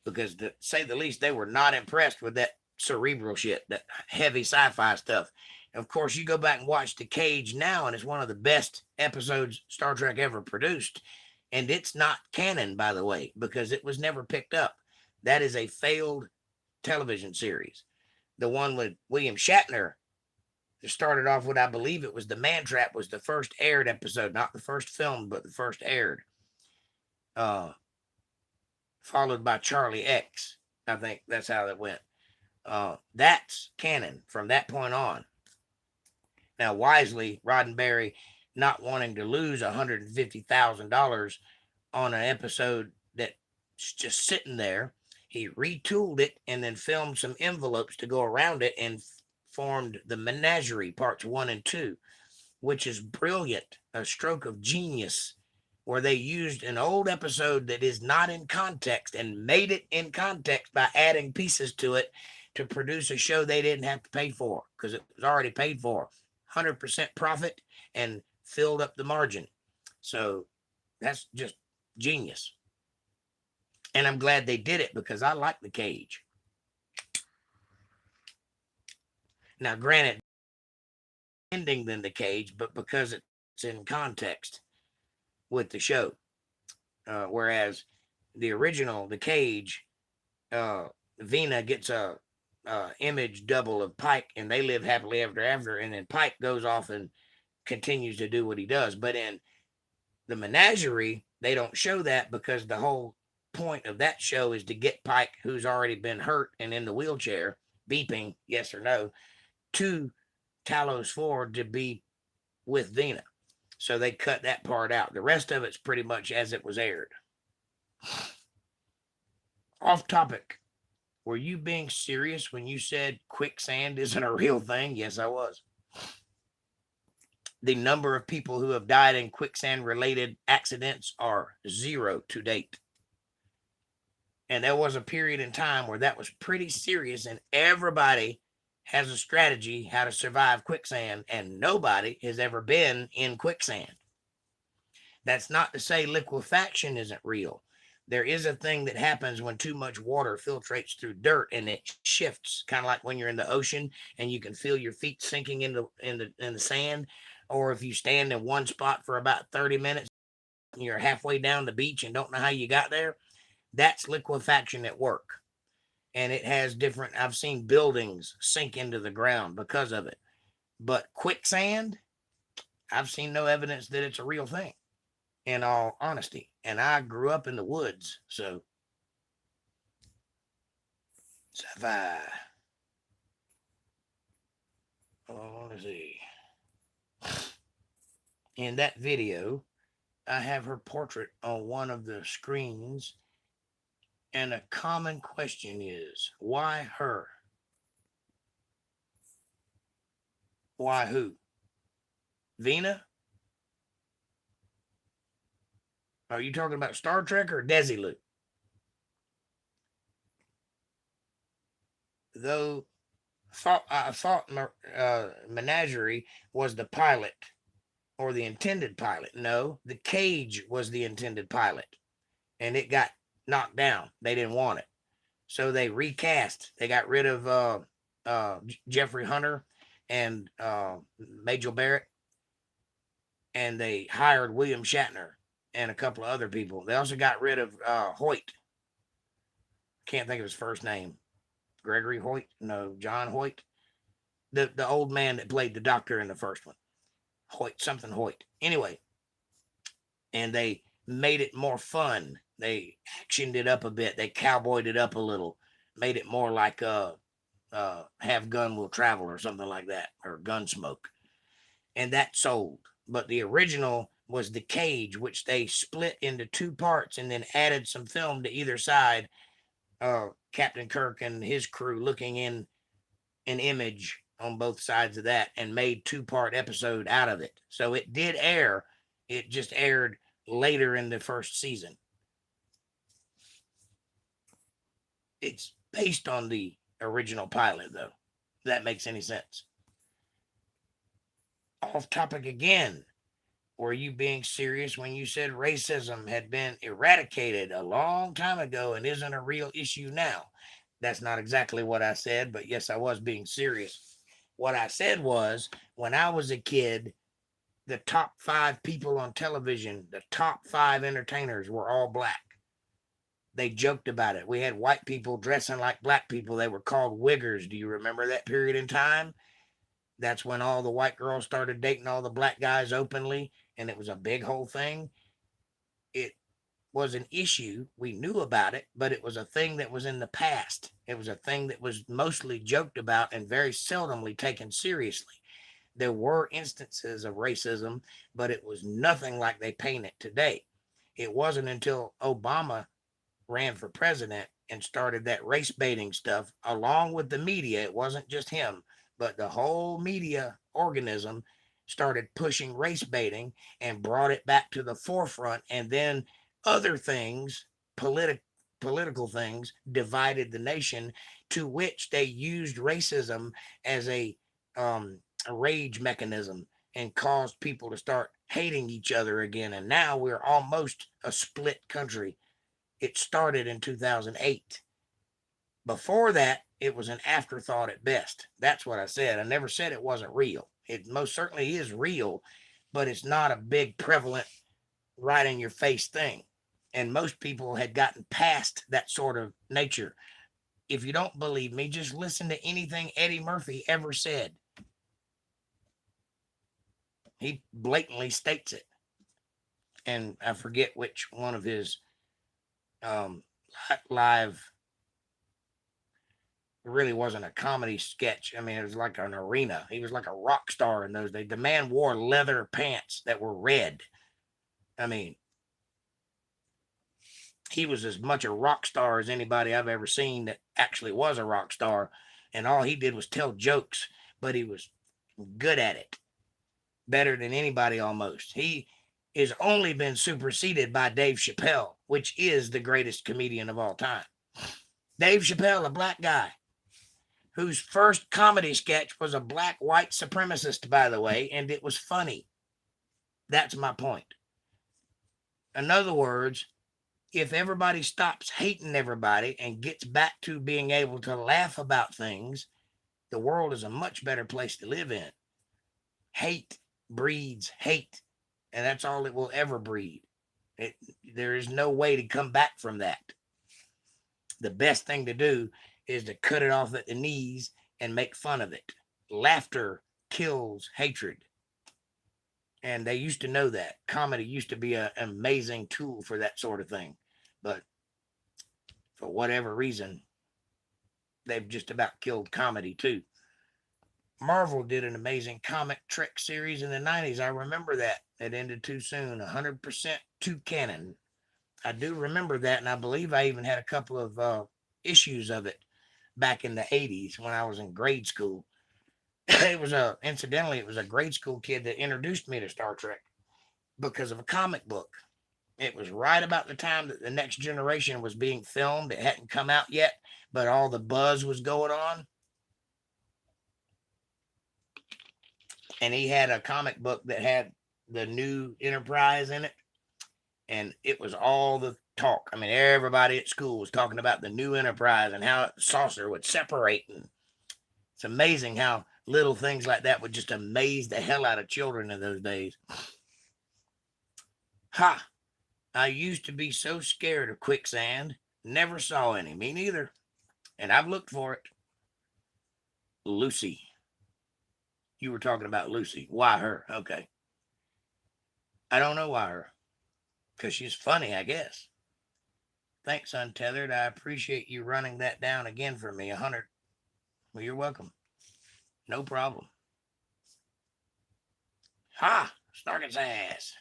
Because to say the least, they were not impressed with that cerebral shit, that heavy sci-fi stuff. And of course, you go back and watch The Cage now, and it's one of the best episodes Star Trek ever produced. And it's not canon, by the way, because it was never picked up. That is a failed television series. The one with William Shatner started off with, I believe it was The Man Trap, was the first aired episode, not the first filmed, but the first aired. Followed by Charlie X. I think that's how that went. That's canon from that point on. Now, wisely, Roddenberry, not wanting to lose $150,000 on an episode that's just sitting there, he retooled it and then filmed some envelopes to go around it and formed the Menagerie Parts 1 and 2, which is brilliant, a stroke of genius, where they used an old episode that is not in context and made it in context by adding pieces to it to produce a show they didn't have to pay for because it was already paid for. 100% profit and filled up the margin. So that's just genius. And I'm glad they did it because I like The Cage. Now, granted, ending than The Cage, but because it's in context with the show. Whereas the original, The Cage, Vina gets a image double of Pike and they live happily ever after, and then Pike goes off and continues to do what he does. But in the Menagerie, they don't show that because the whole point of that show is to get Pike, who's already been hurt and in the wheelchair, beeping yes or no, to Talos 4 to be with Vina. So they cut that part out. The rest of it's pretty much as it was aired. Off topic. Were you being serious when you said quicksand isn't a real thing? Yes, I was. The number of people who have died in quicksand-related accidents are 0 to date. And there was a period in time where that was pretty serious, and everybody has a strategy how to survive quicksand, and nobody has ever been in quicksand. That's not to say liquefaction isn't real. There is a thing that happens when too much water filtrates through dirt and it shifts, kind of like when you're in the ocean and you can feel your feet sinking in the sand, or if you stand in one spot for about 30 minutes and you're halfway down the beach and don't know how you got there. That's liquefaction at work. And it has different, I've seen buildings sink into the ground because of it. But quicksand, I've seen no evidence that it's a real thing, in all honesty. And I grew up in the woods, so sci-fi. Oh, let's see. In that video, I have her portrait on one of the screens, and a common question is, why her? Why who? Vina? Are you talking about Star Trek or Desilu? Though I thought Menagerie was the pilot or the intended pilot. No, The Cage was the intended pilot, and it got knocked down. They didn't want it, so they recast. They got rid of Jeffrey Hunter and Majel Barrett, and they hired William Shatner and a couple of other people. They also got rid of Hoyt. Can't think of his first name. Gregory Hoyt? No, John Hoyt. The old man that played the doctor in the first one. Hoyt, something Hoyt. Anyway, and they made it more fun. They actioned it up a bit. They cowboyed it up a little. Made it more like Have Gun Will Travel or something like that, or Gunsmoke. And that sold. But the original was The Cage, which they split into 2 parts and then added some film to either side. Captain Kirk and his crew looking in an image on both sides of that, and made 2-part episode out of it. So it did air It just aired later in the first season. It's based on the original pilot, though. If that makes any sense. Off topic again. Were you being serious when you said racism had been eradicated a long time ago and isn't a real issue now? That's not exactly what I said, but yes, I was being serious. What I said was when I was a kid, the top five people on television, the top five entertainers were all black. They joked about it. We had white people dressing like black people. They were called wiggers. Do you remember that period in time? That's when all the white girls started dating all the black guys openly, and it was a big whole thing. It was an issue. We knew about it, but it was a thing that was in the past. It was a thing that was mostly joked about and very seldomly taken seriously. There were instances of racism, but it was nothing like they paint it today. It wasn't until Obama ran for president and started that race baiting stuff along with the media. It wasn't just him, but the whole media organism started pushing race baiting and brought it back to the forefront. And then other things, political things, divided the nation, to which they used racism as a rage mechanism and caused people to start hating each other again. And now we're almost a split country. It started in 2008. Before that, it was an afterthought at best. That's what I said. I never said it wasn't real. It most certainly is real, but it's not a big, prevalent, right in your face thing. And most people had gotten past that sort of nature. If you don't believe me, just listen to anything Eddie Murphy ever said. He blatantly states it. And I forget which one of his um, live, it really wasn't a comedy sketch. I mean, it was like an arena. He was like a rock star in those days. The man wore leather pants that were red. I mean, he was as much a rock star as anybody I've ever seen that actually was a rock star. And all he did was tell jokes, but he was good at it, better than anybody almost. He has only been superseded by Dave Chappelle, which is the greatest comedian of all time. Dave Chappelle, a black guy, whose first comedy sketch was a black white supremacist, by the way, and it was funny. That's my point. In other words, if everybody stops hating everybody and gets back to being able to laugh about things, the world is a much better place to live in. Hate breeds hate, and that's all it will ever breed. There is no way to come back from that. The best thing to do is to cut it off at the knees and make fun of it. Laughter kills hatred. And they used to know that. Comedy used to be an amazing tool for that sort of thing. But for whatever reason, they've just about killed comedy too. Marvel did an amazing comic trick series in the 90s. I remember that. It ended too soon. 100% too canon. I do remember that, and I believe I even had a couple of issues of it back in the 80s when I was in grade school. It was incidentally, it was a grade school kid that introduced me to Star Trek because of a comic book. It was right about the time that the Next Generation was being filmed. It hadn't come out yet, but all the buzz was going on. And he had a comic book that had the new Enterprise in it. And it was all the talk. I mean, everybody at school was talking about the new Enterprise and how the saucer would separate. And it's amazing how little things like that would just amaze the hell out of children in those days. Ha! I used to be so scared of quicksand. Never saw any. Me neither. And I've looked for it. Lucy. You were talking about Lucy. Why her? Okay. I don't know why her. Because she's funny, I guess. Thanks, Untethered. I appreciate you running that down again for me. 100. Well, you're welcome. No problem. Ha! Snark's ass.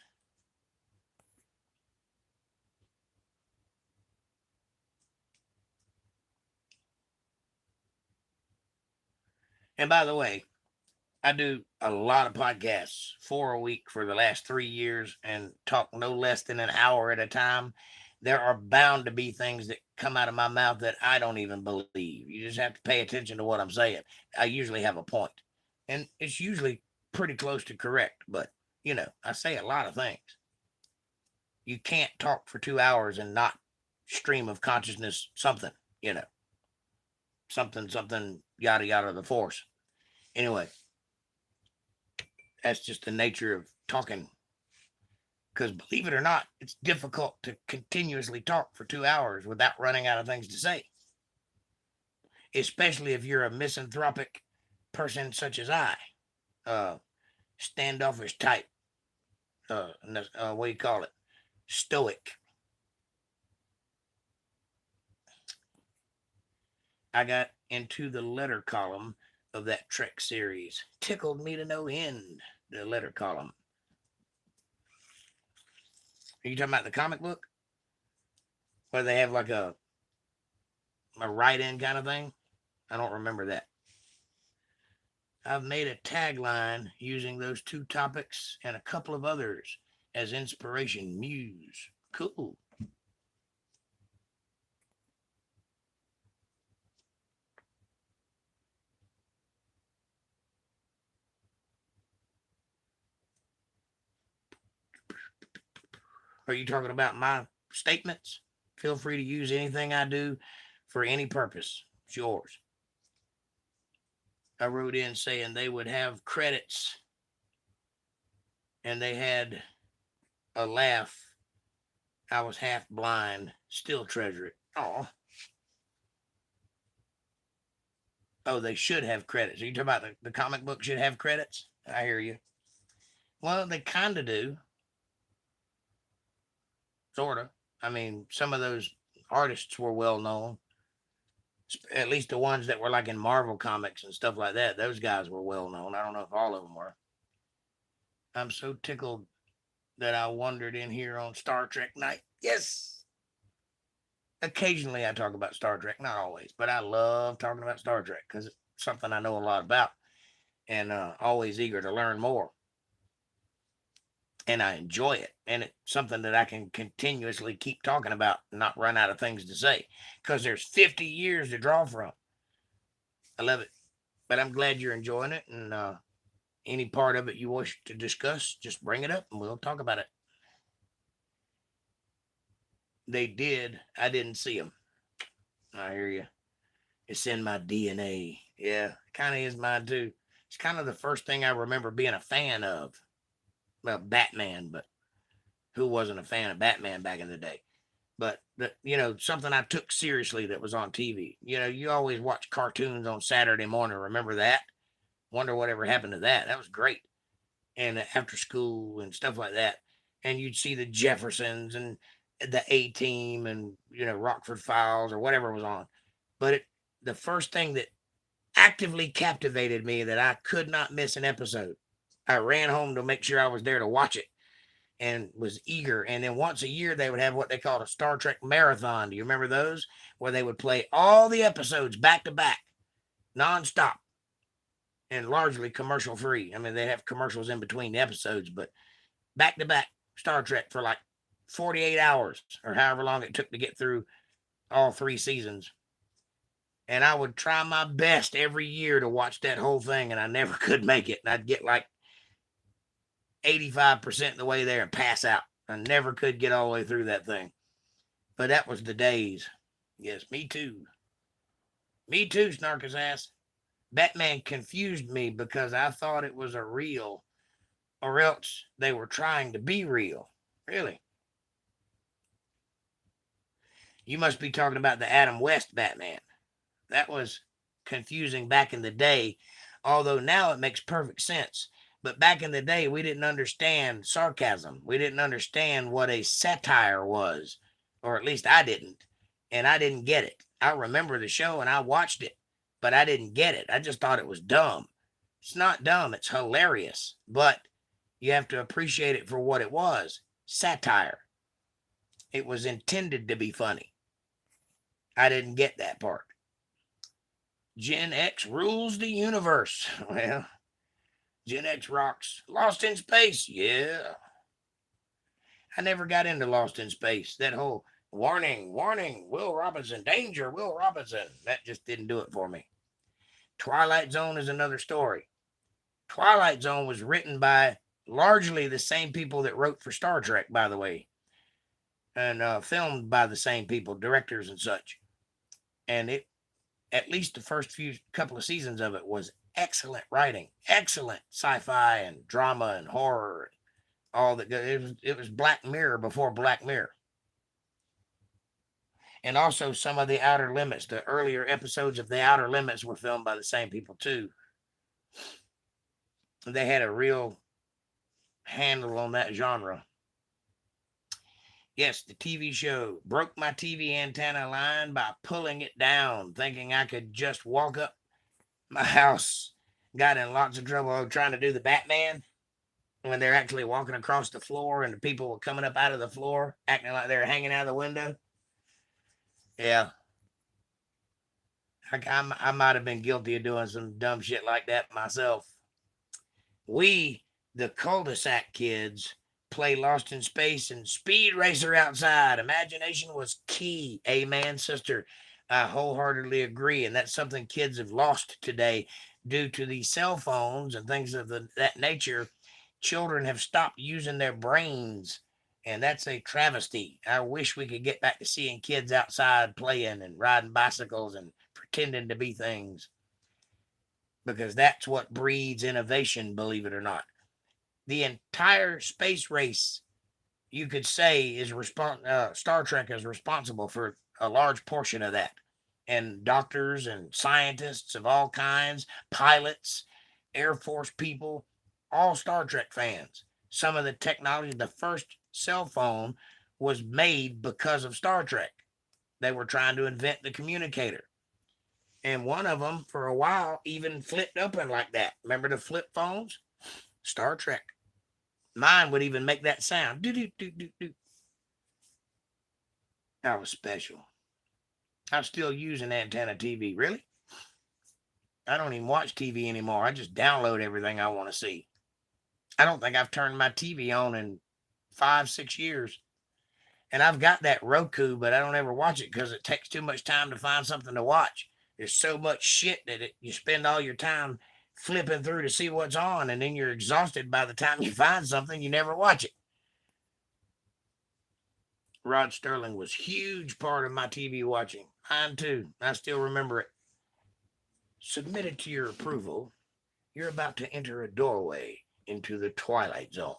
And by the way, I do a lot of podcasts, 4 a week for the last 3 years, and talk no less than an hour at a time, there are bound to be things that come out of my mouth that I don't even believe. You just have to pay attention to what I'm saying. I usually have a point, and it's usually pretty close to correct, but I say a lot of things. You can't talk for 2 hours and not stream of consciousness something, you know, something, yada, yada, the force. Anyway, that's just the nature of talking. Because believe it or not, it's difficult to continuously talk for 2 hours without running out of things to say, especially if you're a misanthropic person such as I, uh, standoffish type, what do you call it? Stoic. I got into the letter column of that Trek series. Tickled me to no end, the letter column. Are you talking about the comic book? Where they have like a write-in kind of thing? I don't remember that. I've made a tagline using those two topics and a couple of others as inspiration muse. Cool. Are you talking about my statements? Feel free to use anything I do for any purpose. It's yours. I wrote in saying they would have credits and they had a laugh. I was half blind, still treasure it. Oh, they should have credits. Are you talking about the comic book should have credits? I hear you. Well, they kind of do. Sort of. I mean, some of those artists were well known. At least the ones that were like in Marvel comics and stuff like that. Those guys were well known. I don't know if all of them were. I'm so tickled that I wandered in here on Star Trek night. Yes. Occasionally I talk about Star Trek, not always, but I love talking about Star Trek because it's something I know a lot about and always eager to learn more. And I enjoy it. And it's something that I can continuously keep talking about and not run out of things to say because there's 50 years to draw from. I love it. But I'm glad you're enjoying it. And any part of it you wish to discuss, just bring it up and we'll talk about it. They did. I didn't see them. I hear you. It's in my DNA. Yeah, kind of is mine too. It's kind of the first thing I remember being a fan of. Well, Batman, but who wasn't a fan of Batman back in the day? But something I took seriously that was on TV. You always watch cartoons on Saturday morning. Remember that? Wonder whatever happened to that. That was great. And after school and stuff like that. And you'd see the Jeffersons and the A-Team and Rockford Files or whatever was on. But the first thing that actively captivated me that I could not miss an episode. I ran home to make sure I was there to watch it and was eager. And then once a year, they would have what they called a Star Trek marathon. Do you remember those? Where they would play all the episodes back to back, nonstop, and largely commercial free. I mean, they have commercials in between the episodes, but back to back Star Trek for like 48 hours or however long it took to get through all 3 seasons. And I would try my best every year to watch that whole thing, and I never could make it. And I'd get like 85% of the way there and pass out. I never could get all the way through that thing. But that was the days. Yes, me too. Me too, Snarkus ass. Batman confused me because I thought it was a real, or else they were trying to be real. Really? You must be talking about the Adam West Batman. That was confusing back in the day, although now it makes perfect sense. But back in the day, we didn't understand sarcasm. We didn't understand what a satire was, or at least I didn't. And I didn't get it. I remember the show and I watched it, but I didn't get it. I just thought it was dumb. It's not dumb. It's hilarious, but you have to appreciate it for what it was. Satire. It was intended to be funny. I didn't get that part. Gen X rules the universe. Well, Gen X rocks. Lost in Space. Yeah. I never got into Lost in Space. That whole warning, warning, Will Robinson, danger, Will Robinson. That just didn't do it for me. Twilight Zone is another story. Twilight Zone was written by largely the same people that wrote for Star Trek, by the way, and filmed by the same people, directors and such. And it, at least the first few couple of seasons of it, was excellent writing, excellent sci-fi and drama and horror, all that. It was Black Mirror before Black Mirror. And also some of the Outer Limits, the earlier episodes of the Outer Limits were filmed by the same people too. They had a real handle on that genre. Yes, the TV show broke my TV antenna line by pulling it down, thinking I could just walk up my house. Got in lots of trouble trying to do the Batman when they're actually walking across the floor and the people were coming up out of the floor, acting like they're hanging out of the window. Yeah. I might have been guilty of doing some dumb shit like that myself. We, the cul-de-sac kids, play Lost in Space and Speed Racer outside. Imagination was key. Amen, sister. I wholeheartedly agree. And that's something kids have lost today due to these cell phones and things of that nature. Children have stopped using their brains. And that's a travesty. I wish we could get back to seeing kids outside playing and riding bicycles and pretending to be things. Because that's what breeds innovation, believe it or not. The entire space race, you could say, is Star Trek is responsible for a large portion of that. And doctors and scientists of all kinds, pilots, Air Force people, all Star Trek fans. Some of the technology, the first cell phone was made because of Star Trek. They were trying to invent the communicator. And one of them, for a while, even flipped open like that. Remember the flip phones? Star Trek. Mine would even make that sound. Do do do do do. That was special. I'm still using antenna TV. Really? I don't even watch TV anymore. I just download everything I want to see. I don't think I've turned my TV on in 5-6 years. And I've got that Roku, but I don't ever watch it because it takes too much time to find something to watch. There's so much shit that you spend all your time flipping through to see what's on, and then you're exhausted by the time you find something, you never watch it. Rod Sterling was a huge part of my TV watching. Mine too. I still remember it. Submitted to your approval, you're about to enter a doorway into the Twilight Zone.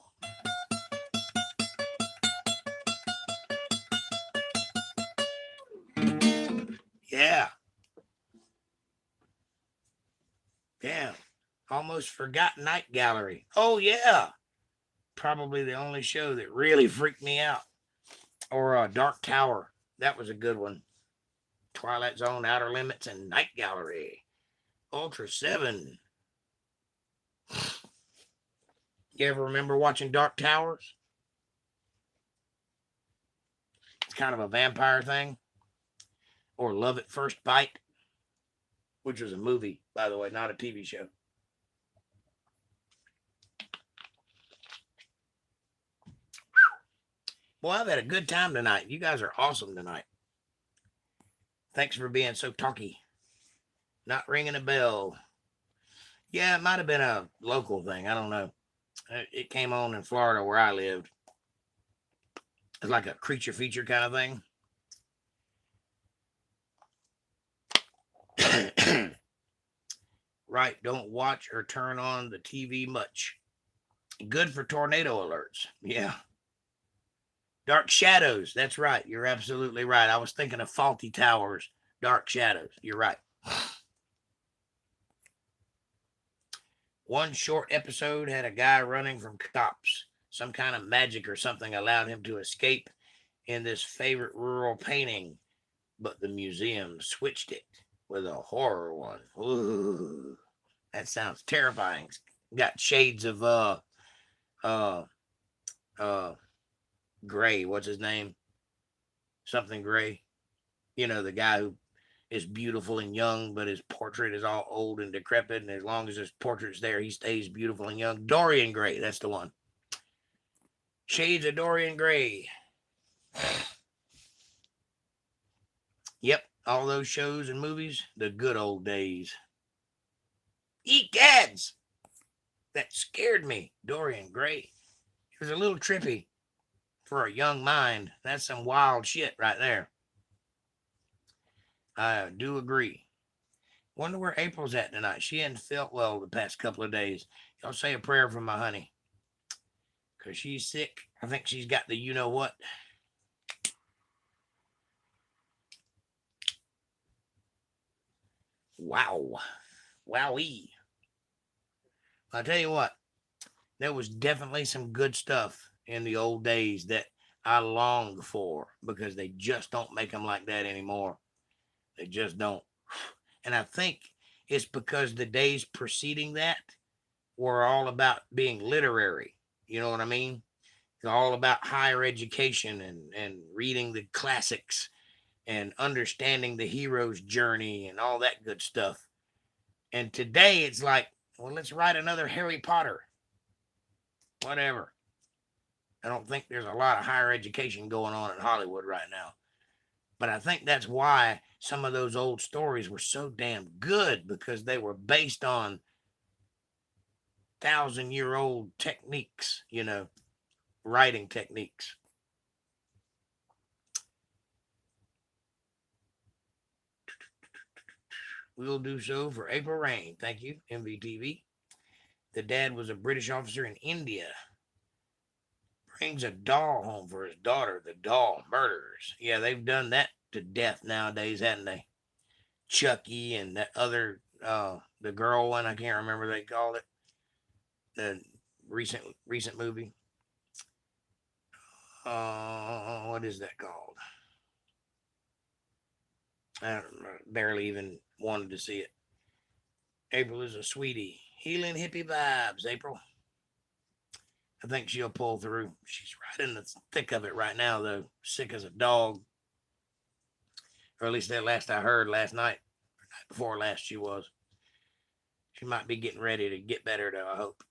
Yeah. Yeah. Almost forgot Night Gallery. Oh, yeah. Probably the only show that really freaked me out. Or Dark Tower. That was a good one. Twilight Zone, Outer Limits, and Night Gallery. Ultra 7. You ever remember watching Dark Towers? It's kind of a vampire thing. Or Love at First Bite, which was a movie, by the way, not a TV show. Boy, I've had a good time tonight. You guys are awesome tonight. Thanks for being so talky. Not ringing a bell. Yeah, it might have been a local thing. I don't know. It came on in Florida where I lived. It's like a creature feature kind of thing. Right, don't watch or turn on the TV much. Good for tornado alerts. Yeah. Dark Shadows. That's right. You're absolutely right. I was thinking of Faulty Towers. Dark Shadows. You're right. One short episode had a guy running from cops. Some kind of magic or something allowed him to escape in this favorite rural painting, but the museum switched it with a horror one. Ooh, that sounds terrifying. Got shades of Gray. What's his name? Something Gray. You know, the guy who is beautiful and young, but his portrait is all old and decrepit. And as long as his portrait's there, he stays beautiful and young. Dorian Gray, that's the one. Shades of Dorian Gray. Yep, all those shows and movies, the good old days. Egads! That scared me, Dorian Gray. It was a little trippy for a young mind. That's some wild shit right there. I do agree. Wonder where April's at tonight. She hadn't felt well the past couple of days. Y'all say a prayer for my honey. Because she's sick. I think she's got the you-know-what. Wow. Wowee. I'll tell you what. There was definitely some good stuff in the old days that I longed for. Because they just don't make them like that anymore. They just don't. And I think it's because the days preceding that were all about being literary. You know what I mean? It's all about higher education and reading the classics and understanding the hero's journey and all that good stuff. And today it's like, well, let's write another Harry Potter. Whatever. I don't think there's a lot of higher education going on in Hollywood right now. But I think that's why some of those old stories were so damn good, because they were based on 1,000-year-old techniques, writing techniques. We'll do so for April Rain. Thank you, MVTV. The dad was a British officer in India. Brings a doll home for his daughter. The doll murders. Yeah, they've done that to death nowadays, haven't they? Chucky and that other, the girl one, I can't remember what they called it. The recent movie. What is that called? I barely even wanted to see it. April is a sweetie. Healing hippie vibes, April. I think she'll pull through. She's right in the thick of it right now, though. Sick as a dog. Or at least that last I heard last night. Or night before last she was. She might be getting ready to get better, though, I hope.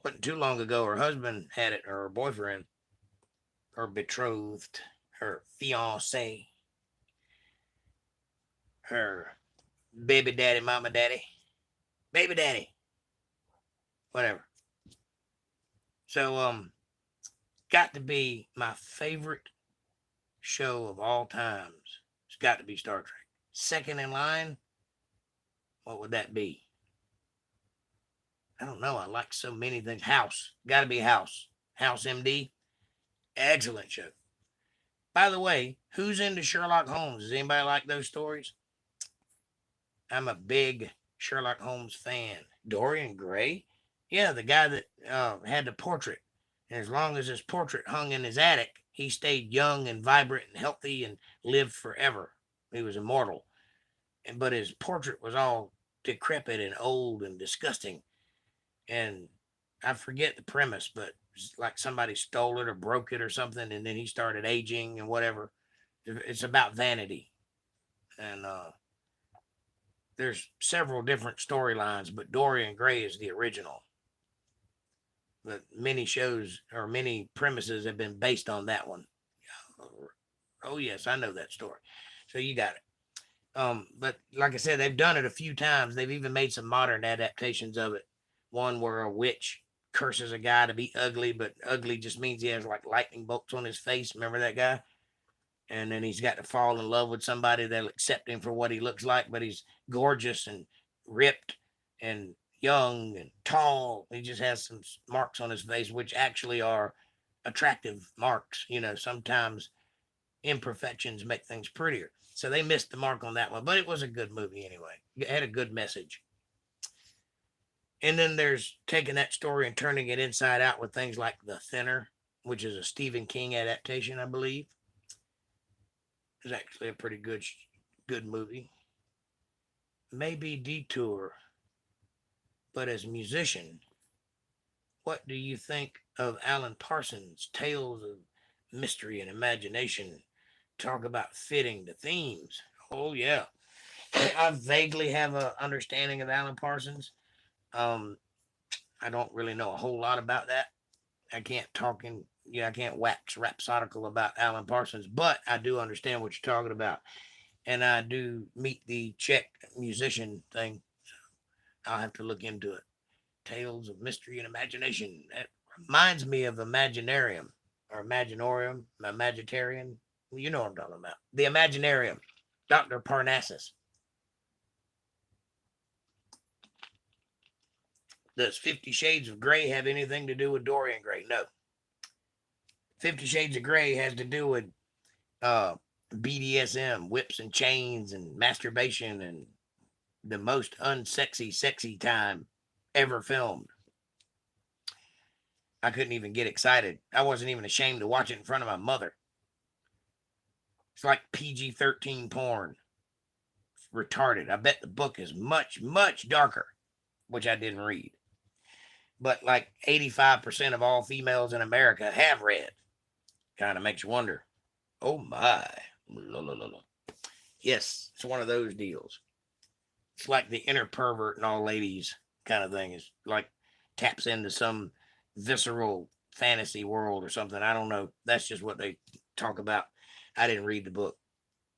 Wasn't too long ago her husband had it, or her boyfriend. Her betrothed. Her fiancé. Her baby daddy, mama daddy. Baby daddy. Whatever. So, got to be my favorite show of all times. It's got to be Star Trek. Second in line, what would that be? I don't know. I like so many things. House. Got to be House. House MD. Excellent show. By the way, who's into Sherlock Holmes? Does anybody like those stories? I'm a big Sherlock Holmes fan. Dorian Gray? Yeah, the guy that had the portrait. And as long as his portrait hung in his attic, he stayed young and vibrant and healthy and lived forever. He was immortal. But his portrait was all decrepit and old and disgusting. And I forget the premise, but it's like somebody stole it or broke it or something, and then he started aging and whatever. It's about vanity. And there's several different storylines, but Dorian Gray is the original. But many shows or many premises have been based on that one. Oh, yes, I know that story. So you got it. But like I said, they've done it a few times. They've even made some modern adaptations of it. One where a witch curses a guy to be ugly, but ugly just means he has like lightning bolts on his face. Remember that guy? And then he's got to fall in love with somebody that'll accept him for what he looks like, but he's gorgeous and ripped and young and tall. He just has some marks on his face, which actually are attractive marks. Sometimes imperfections make things prettier. So they missed the mark on that one, but it was a good movie anyway. It had a good message. And then there's taking that story and turning it inside out with things like The Thinner, which is a Stephen King adaptation, I believe. It's actually a pretty good movie. Maybe Detour. But as a musician, what do you think of Alan Parsons' Tales of Mystery and Imagination? talk about fitting the themes. Oh yeah, I vaguely have a understanding of Alan Parsons. Um, I don't really know a whole lot about that. I can't talk in, I can't wax rhapsodical about Alan Parsons, but I do understand what you're talking about, and I do meet the Czech musician thing. I'll have to look into it. Tales of Mystery and Imagination. That reminds me of Imaginarium or Imaginorium, Imagitarian. You know what I'm talking about. The Imaginarium, Dr. Parnassus. Does 50 Shades of Grey have anything to do with Dorian Gray? No. 50 Shades of Grey has to do with uh, BDSM, whips and chains, and masturbation, and the most unsexy, sexy time ever filmed. I couldn't even get excited. I wasn't even ashamed to watch it in front of my mother. It's like PG-13 porn. It's retarded. I bet the book is much, much darker, which I didn't read. But like 85% of all females in America have read. Kind of makes you wonder. Oh my. La, la, la, la. Yes, it's one of those deals. It's like the inner pervert in all ladies kind of thing. Is like taps into some visceral fantasy world or something. I don't know. That's just what they talk about. I didn't read the book.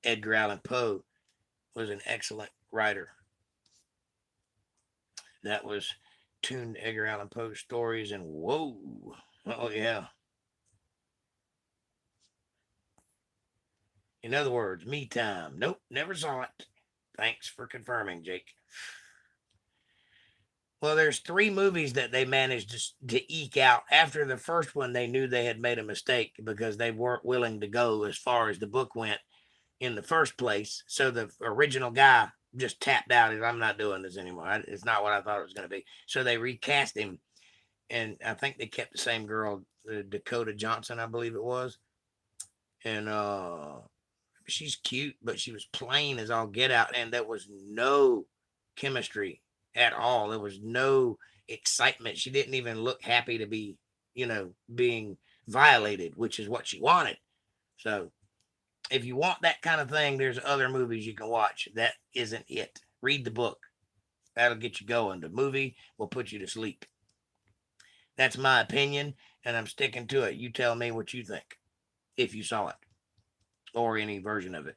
Edgar Allan Poe was an excellent writer. That was tuned to Edgar Allan Poe's stories, and whoa. Oh yeah. In other words, me time. Nope, never saw it. Thanks for confirming, Jake. Well, there's three movies that they managed to eke out. After the first one, they knew they had made a mistake because they weren't willing to go as far as the book went in the first place. So the original guy just tapped out. I'm not doing this anymore. It's not what I thought it was going to be. So they recast him, and I think they kept the same girl, Dakota Johnson, I believe it was, and she's cute, but she was plain as all get out, and there was no chemistry at all. There was no excitement. She didn't even look happy to be, being violated, which is what she wanted. So if you want that kind of thing, there's other movies you can watch. That isn't it. Read the book. That'll get you going. The movie will put you to sleep. That's my opinion, and I'm sticking to it. You tell me what you think if you saw it or any version of it.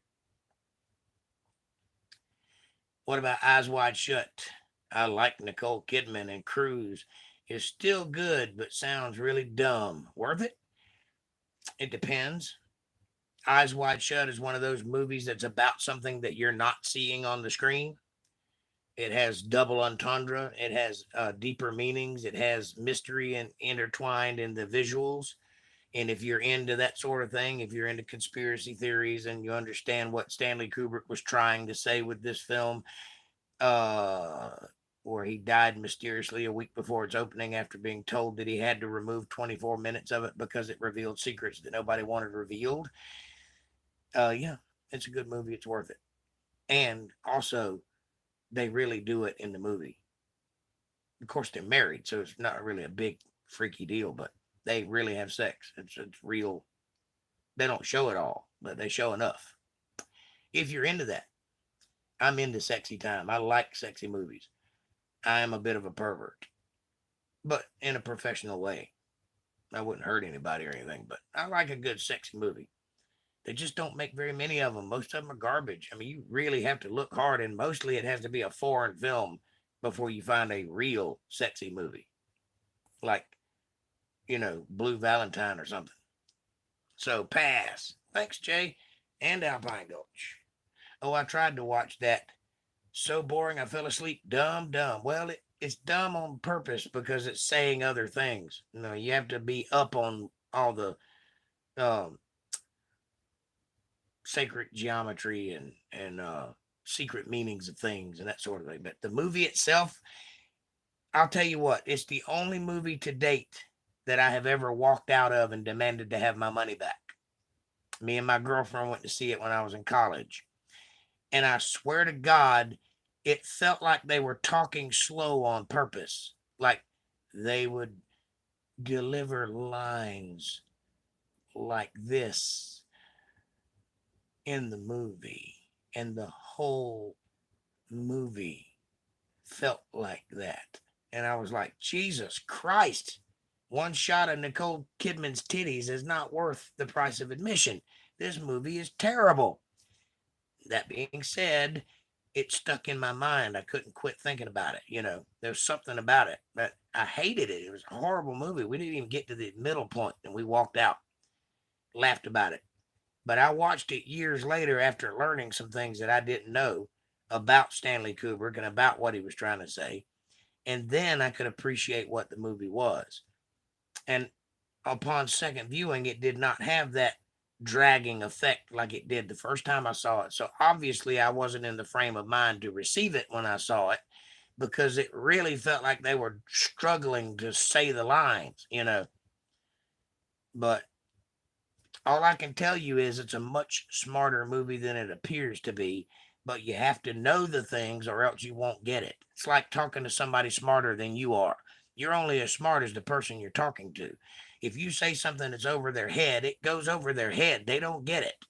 What about Eyes Wide Shut? I like Nicole Kidman, and Cruise is still good, but sounds really dumb. Worth it? It depends. Eyes Wide Shut is one of those movies that's about something that you're not seeing on the screen. It has double entendre. It has deeper meanings. It has mystery and intertwined in the visuals. And if you're into that sort of thing, if you're into conspiracy theories and you understand what Stanley Kubrick was trying to say with this film, uh, where he died mysteriously a week before its opening after being told that he had to remove 24 minutes of it because it revealed secrets that nobody wanted revealed. Yeah, it's a good movie. It's worth it. And also, they really do it in the movie. Of course, they're married, so it's not really a big freaky deal, but they really have sex. It's real. They don't show it all, but they show enough. If you're into that, I'm into sexy time. I like sexy movies. I am a bit of a pervert, but in a professional way. I wouldn't hurt anybody or anything, but I like a good sexy movie. They just don't make very many of them. Most of them are garbage. I mean, you really have to look hard, and mostly it has to be a foreign film before you find a real sexy movie, like, Blue Valentine or something. So pass. Thanks, Jay, and Alpine Gulch. Oh, I tried to watch that. So boring, I fell asleep. Dumb. Well, it's dumb on purpose because it's saying other things. You have to be up on all the um, sacred geometry and secret meanings of things and that sort of thing. But the movie itself, I'll tell you what, it's the only movie to date that I have ever walked out of and demanded to have my money back. Me and my girlfriend went to see it when I was in college. And I swear to God, it felt like they were talking slow on purpose. Like they would deliver lines like this. in the movie, and the whole movie felt like that. And I was like, Jesus Christ, one shot of Nicole Kidman's titties is not worth the price of admission. This movie is terrible. That being said, it stuck in my mind. I couldn't quit thinking about it. There's something about it, but I hated it. It was a horrible movie. We didn't even get to the middle point and we walked out, laughed about it. But I watched it years later after learning some things that I didn't know about Stanley Kubrick and about what he was trying to say. And then I could appreciate what the movie was. And upon second viewing, it did not have that dragging effect like it did the first time I saw it. So obviously, I wasn't in the frame of mind to receive it when I saw it because it really felt like they were struggling to say the lines. But all I can tell you is it's a much smarter movie than it appears to be, but you have to know the things or else you won't get it. It's like talking to somebody smarter than you are. You're only as smart as the person you're talking to. If you say something that's over their head, it goes over their head. They don't get it.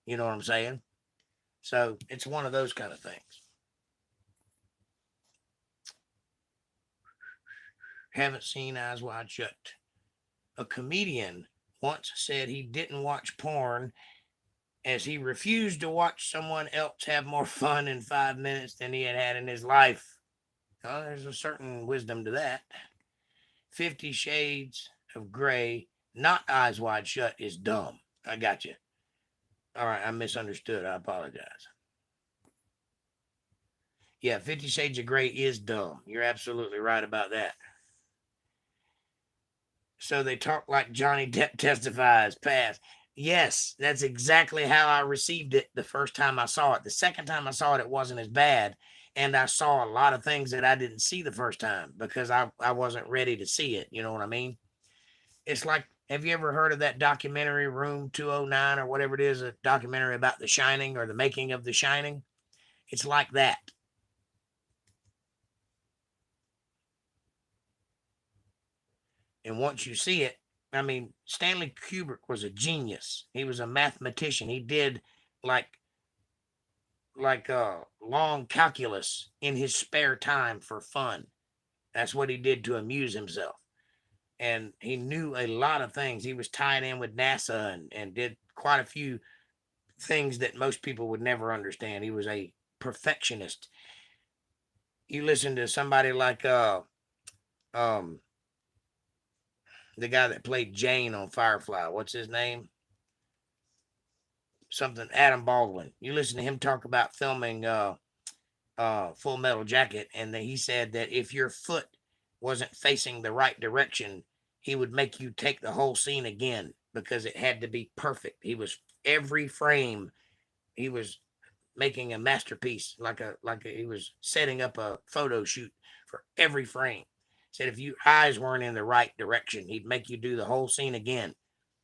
You know what I'm saying? So it's one of those kind of things. Haven't seen Eyes Wide Shut. A comedian once said he didn't watch porn as he refused to watch someone else have more fun in 5 minutes than he had had in his life. Well, there's a certain wisdom to that. 50 Shades of Grey, not Eyes Wide Shut, is dumb. I got you. All right, I misunderstood. I apologize. Yeah, 50 Shades of Grey is dumb. You're absolutely right about that. So they talk like Johnny Depp testifies, pass. Yes, that's exactly how I received it the first time I saw it. The second time I saw it, it wasn't as bad. And I saw a lot of things that I didn't see the first time because I wasn't ready to see it. You know what I mean? It's like, have you ever heard of that documentary Room 209 or whatever it is, a documentary about The Shining or the making of The Shining? It's like that. And once you see it, I mean, Stanley Kubrick was a genius. He was a mathematician. He did like long calculus in his spare time for fun. That's what he did to amuse himself. And he knew a lot of things. He was tied in with NASA and did quite a few things that most people would never understand. He was a perfectionist. You listen to somebody like um the guy that played Jane on Firefly. What's his name? Something Adam Baldwin. You listen to him talk about filming Full Metal Jacket, and he said that if your foot wasn't facing the right direction, he would make you take the whole scene again because it had to be perfect. He was every frame. He was making a masterpiece, he was setting up a photo shoot for every frame. Said if your eyes weren't in the right direction, he'd make you do the whole scene again.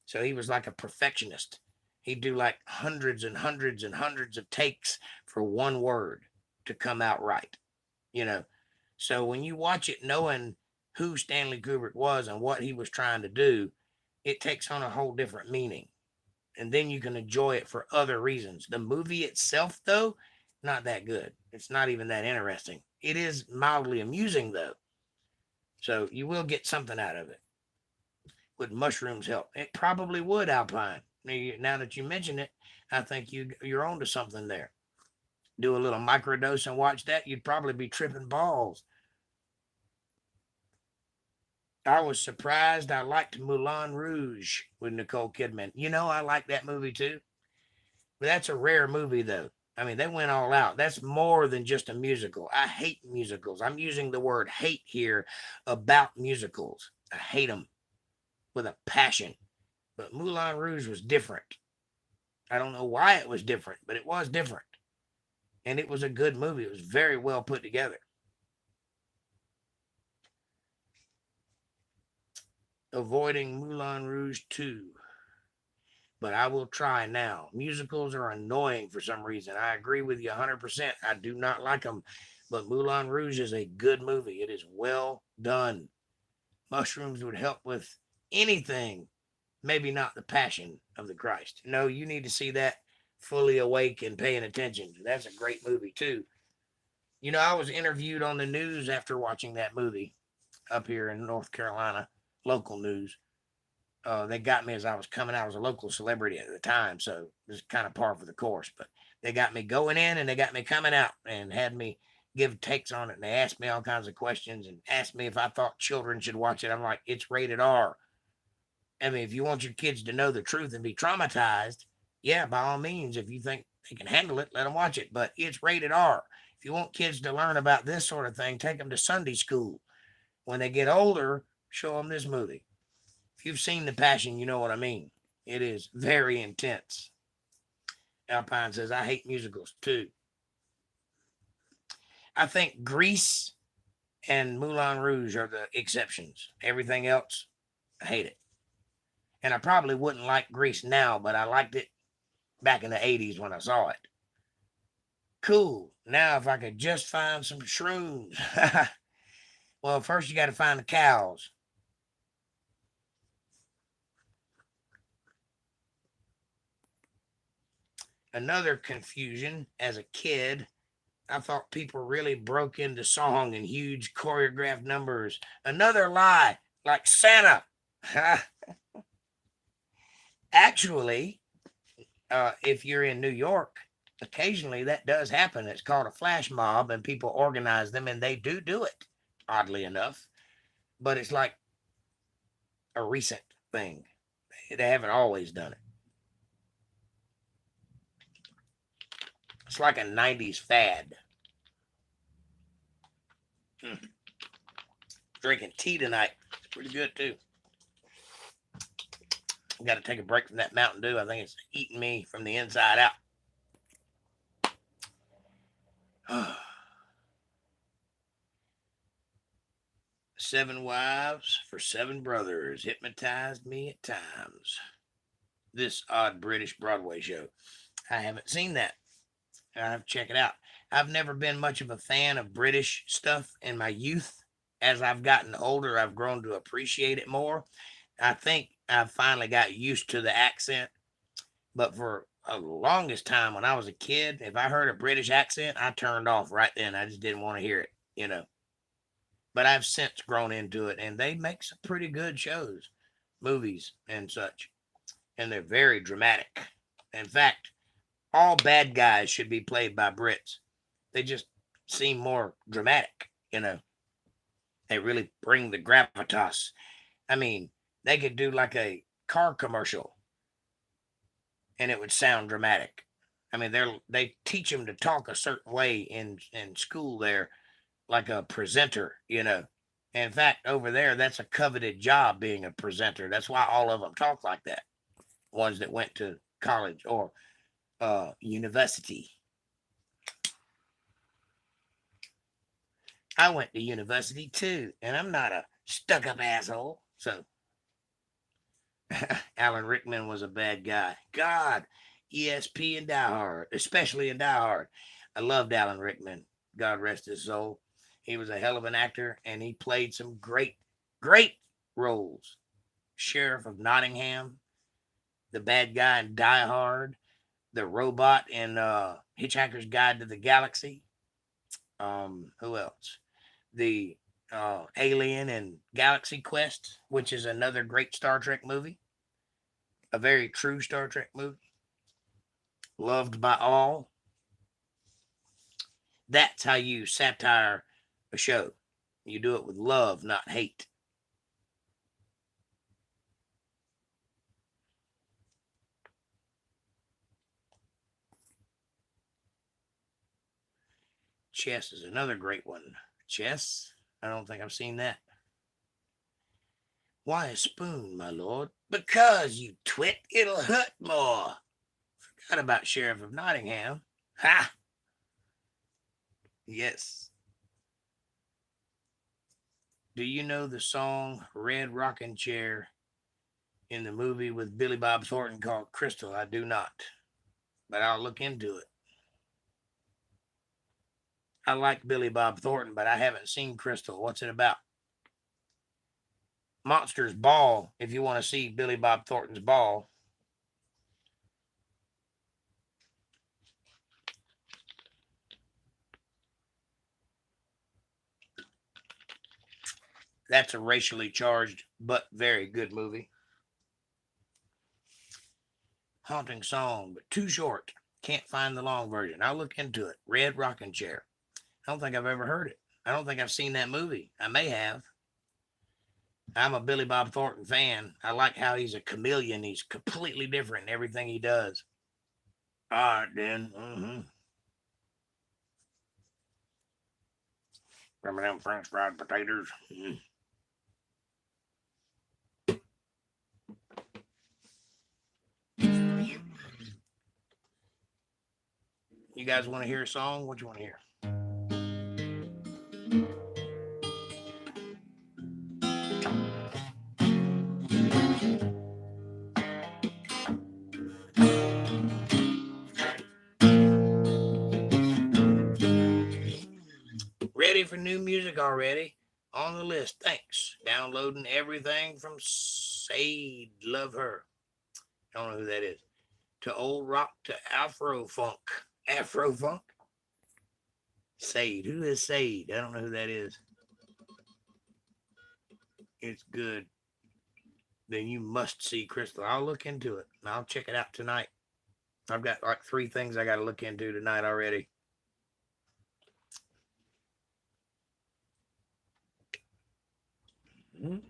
So he was like a perfectionist. He'd do like hundreds and hundreds and hundreds of takes for one word to come out right, you know. So when you watch it knowing who Stanley Kubrick was and what he was trying to do, it takes on a whole different meaning. And then you can enjoy it for other reasons. The movie itself, though, not that good. It's not even that interesting. It is mildly amusing, though. So you will get something out of it. Would mushrooms help? It probably would, Alpine. Now that you mention it, I think you're onto something there. Do a little microdose and watch that, you'd probably be tripping balls. I was surprised I liked Moulin Rouge with Nicole Kidman. I like that movie too. But that's a rare movie, though. I mean, they went all out. That's more than just a musical. I hate musicals. I'm using the word hate here about musicals. I hate them with a passion. But Moulin Rouge was different. I don't know why it was different, but it was different. And it was a good movie. It was very well put together. Avoiding Moulin Rouge 2. But I will try now. Musicals are annoying for some reason. I agree with you 100%. I do not like them. But Moulin Rouge is a good movie. It is well done. Mushrooms would help with anything. Maybe not the Passion of the Christ. No, you need to see that fully awake and paying attention. That's a great movie too. You know, I was interviewed on the news after watching that movie up here in North Carolina, local news. They got me as I was coming out. I was a local celebrity at the time, so it was kind of par for the course. But they got me going in and they got me coming out and had me give takes on it. And they asked me all kinds of questions and asked me if I thought children should watch it. I'm like, it's rated R. I mean, if you want your kids to know the truth and be traumatized, yeah, by all means, if you think they can handle it, let them watch it. But it's rated R. If you want kids to learn about this sort of thing, take them to Sunday school. When they get older, show them this movie. If you've seen The Passion, you know what I mean. It is very intense. Alpine says, I hate musicals too. I think Grease and Moulin Rouge are the exceptions. Everything else, I hate it. And I probably wouldn't like Grease now, but I liked it back in the 80s when I saw it. Cool. Now, if I could just find some shrooms. Well, first you got to find the cows. Another confusion as a kid, I thought people really broke into song in huge choreographed numbers. Another lie, like Santa. Actually, if you're in New York, occasionally that does happen. It's called a flash mob, and people organize them, and they do it, oddly enough. But it's like a recent thing. They haven't always done it. It's like a 90s fad. Drinking tea tonight. It's pretty good, too. I've got to take a break from that Mountain Dew. I think it's eating me from the inside out. 7 wives for 7 brothers hypnotized me at times. This odd British Broadway show. I haven't seen that. I have to check it out. I've never been much of a fan of British stuff in my youth. As I've gotten older, I've grown to appreciate it more. I think I've finally got used to the accent. But for the longest time when I was a kid, if I heard a British accent, I turned off right then. I just didn't want to hear it, you know. But I've since grown into it, and they make some pretty good shows, movies, and such. And they're very dramatic. In fact, all bad guys should be played by Brits. They just seem more dramatic, you know. They really bring the gravitas. I mean, they could do like a car commercial and it would sound dramatic. I mean, they teach them to talk a certain way in school there, like a presenter, you know. In fact, over there, that's a coveted job being a presenter. That's why all of them talk like that. Ones that went to college or university. I went to university too, and I'm not a stuck-up asshole. So, Alan Rickman was a bad guy. God, ESP and Die Hard, especially in Die Hard. I loved Alan Rickman. God rest his soul. He was a hell of an actor, and he played some great, great roles. Sheriff of Nottingham, the bad guy in Die Hard, the robot in Hitchhiker's Guide to the Galaxy. Who else? The alien in Galaxy Quest, which is another great Star Trek movie. A very true Star Trek movie. Loved by all. That's how you satire a show. You do it with love, not hate. Chess is another great one. Chess? I don't think I've seen that. Why a spoon, my lord? Because, you twit, it'll hurt more. Forgot about Sheriff of Nottingham. Ha! Yes. Do you know the song Red Rocking Chair in the movie with Billy Bob Thornton called Crystal? I do not, but I'll look into it. I like Billy Bob Thornton, but I haven't seen Crystal. What's it about? Monsters Ball, if you want to see Billy Bob Thornton's ball. That's a racially charged but very good movie. Haunting song, but too short. Can't find the long version. I'll look into it. Red Rocking Chair. I don't think I've ever heard it. I don't think I've seen that movie. I may have. I'm a Billy Bob Thornton fan. I like how he's a chameleon. He's completely different in everything he does. All right, then. Remember them French fried potatoes? You guys want to hear a song? What you want to hear? Ready for new music already? On the list. Thanks. Downloading everything from Sade. Love her. I don't know who that is. To old rock to Afro funk. Afro funk? Sade. Who is Sade? I don't know who that is. It's good. Then you must see Crystal. I'll look into it and I'll check it out tonight. I've got like 3 things I got to look into tonight already. I'm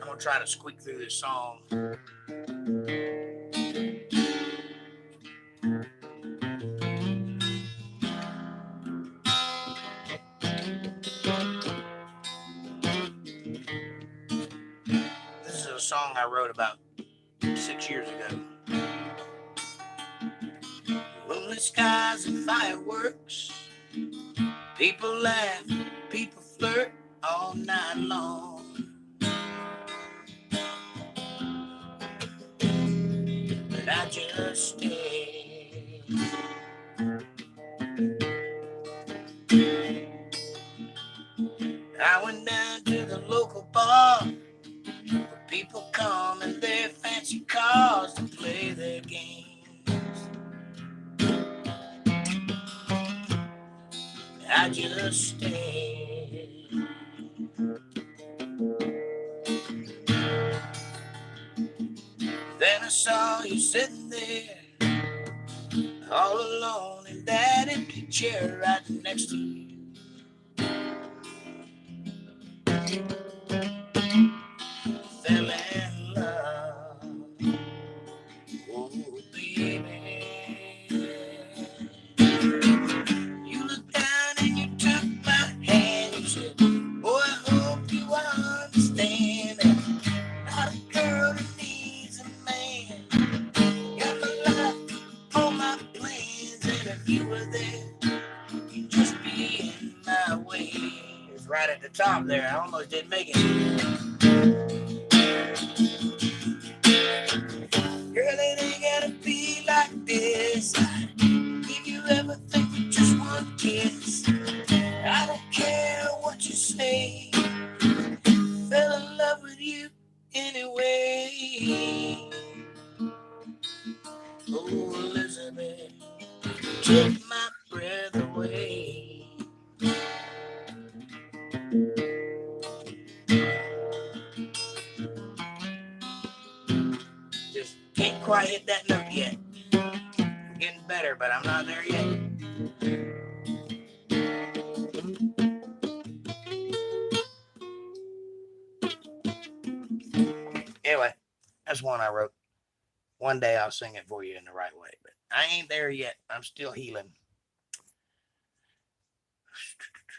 gonna try to squeak through this song. This is a song I wrote about 6 years ago. Lonely skies and fireworks. People laugh, people flirt all night long. But I just stay. I went down to the local bar where people come in their fancy cars to play their games. I just stayed. Then I saw you sitting there all alone in that empty chair right next to you. Fell in love. Oh, baby. You looked down and you took my hand. You said, boy, I hope you understand that not a girl that needs a man. Got my life, all my plans, and if you were there, you'd just be in my way. It's right at the top there. I almost didn't make it. Girl, it ain't gotta be like this. I'd give you everything for just one kiss. I don't care what you say. Fell in love with you anyway. Oh, Elizabeth, took my breath away. Just can't quite hit that note yet. I'm getting better, but I'm not there yet. Anyway, that's one I wrote. One day I'll sing it for you in the right way, but I ain't there yet. I'm still healing.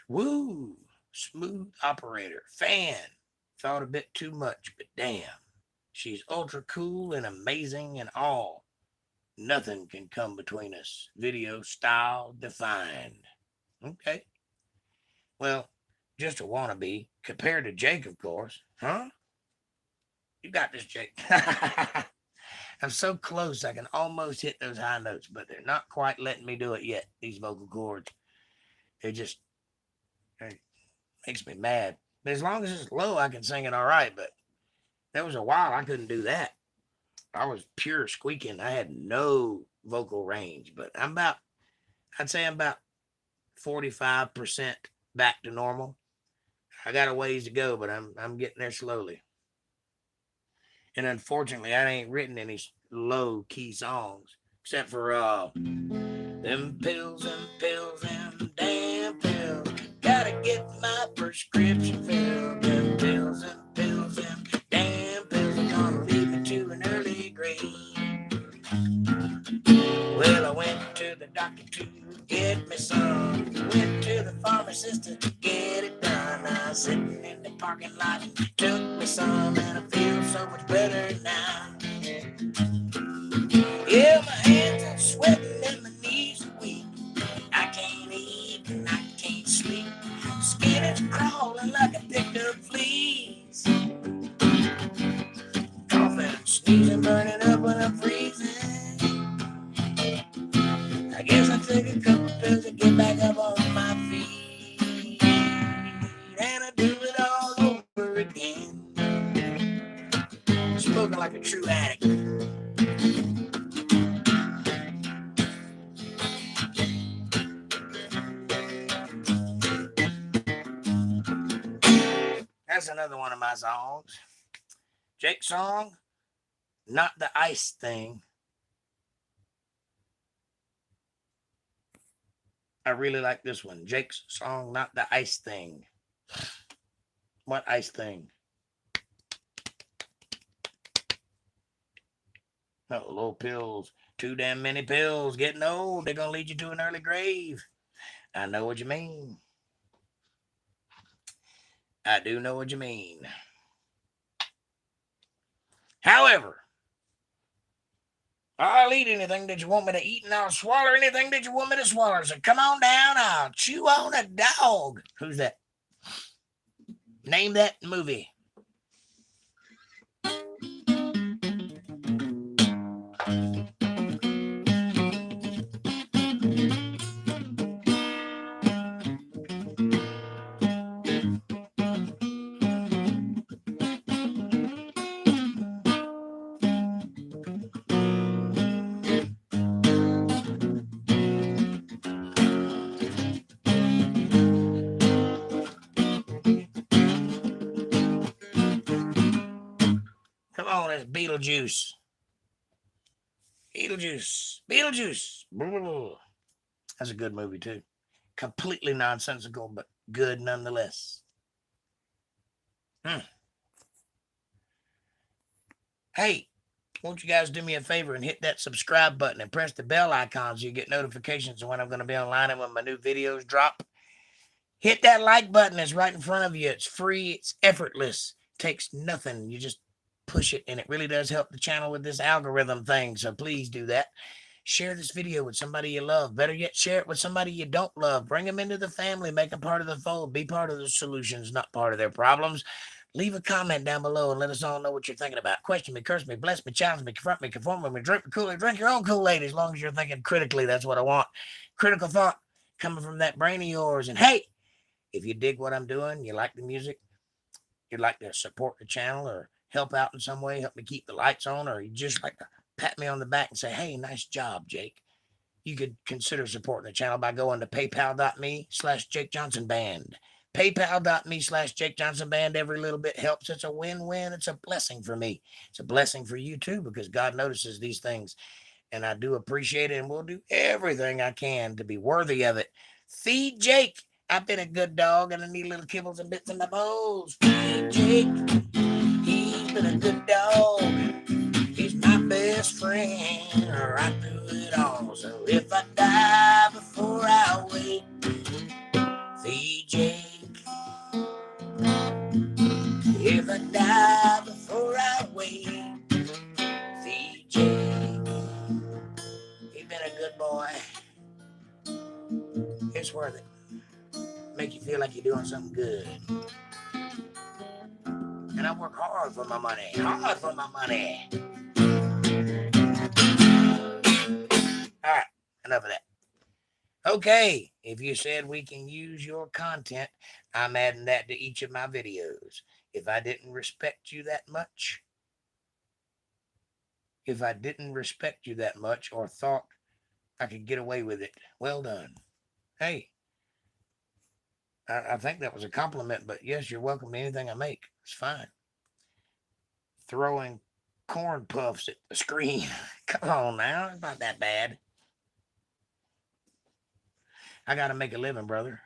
Woo! Smooth operator. Fan. Thought a bit too much, but damn. She's ultra cool and amazing and all. Nothing can come between us. Video style defined. Okay. Well, just a wannabe compared to Jake, of course. Huh? You got this, Jake. I'm so close I can almost hit those high notes, but they're not quite letting me do it yet, these vocal cords. It makes me mad. But as long as it's low, I can sing it all right. But there was a while I couldn't do that. I was pure squeaking. I had no vocal range, but I'd say I'm about 45% back to normal. I got a ways to go, but I'm getting there slowly. And unfortunately, I ain't written any low key songs except for them pills and pills and damn pills. Gotta get my prescription filled. Them pills and pills and damn pills are gonna lead me to an early grave. Well, I went to the doctor to get me some. Went to the pharmacist to get it done. I was sitting in the parking lot and took me some, and I feel so much better now. Yeah, my hands are sweating and my knees are weak. I can't eat and I can't sleep. Skin is crawling like I picked up fleas. Coughing, sneezing, burning up when I'm freezing. I guess I took a couple pills to get back up on my feet. And I do it all over again. Spoken like a true addict. That's another one of my songs. Jake's song, Not the Ice Thing. I really like this one. Jake's song, Not the Ice Thing. What ice thing? No, low pills. Too damn many pills. Getting old. They're going to lead you to an early grave. I know what you mean. I do know what you mean. However, I'll eat anything that you want me to eat, and I'll swallow anything that you want me to swallow. So come on down, I'll chew on a dog. Who's that? Name that movie. Come on, it's Beetlejuice. Beetlejuice. That's a good movie, too. Completely nonsensical, but good nonetheless. Hey, won't you guys do me a favor and hit that subscribe button and press the bell icon so you get notifications of when I'm going to be online and when my new videos drop? Hit that like button. It's right in front of you. It's free. It's effortless. It takes nothing. You just push it, and it really does help the channel with this algorithm thing. So please do that. Share this video with somebody you love. Better yet, share it with somebody you don't love. Bring them into the family. Make them part of the fold. Be part of the solutions, not part of their problems. Leave a comment down below and let us all know what you're thinking about. Question me, curse me, bless me, challenge me, confront me, conform me, drink me Kool-Aid. Drink your own Kool-Aid as long as you're thinking critically. That's what I want. Critical thought coming from that brain of yours. And hey, if you dig what I'm doing, you like the music, you'd like to support the channel or help out in some way, help me keep the lights on, or you just like to pat me on the back and say, hey, nice job, Jake, you could consider supporting the channel by going to paypal.me/Jake Johnson Band. PayPal.me/Jake Johnson Band. Every little bit helps. It's a win-win. It's a blessing for me. It's a blessing for you too, because God notices these things. And I do appreciate it, and we'll do everything I can to be worthy of it. Feed Jake. I've been a good dog, and I need little kibbles and bits in my bowls. Feed Jake. He's been a good dog. He's my best friend right through it all. So if I die before I wake, feed Jake. If I die before I wake, feed Jake. He's been a good boy. It's worth it. Make you feel like you're doing something good. And I work hard for my money. Hard for my money. All right, enough of that. Okay, if you said we can use your content, I'm adding that to each of my videos. If I didn't respect you that much, if I didn't respect you that much or thought I could get away with it. Well done. Hey, I think that was a compliment, but yes, you're welcome to anything I make. It's fine. Throwing corn puffs at the screen. Come on now. It's not that bad. I got to make a living, brother.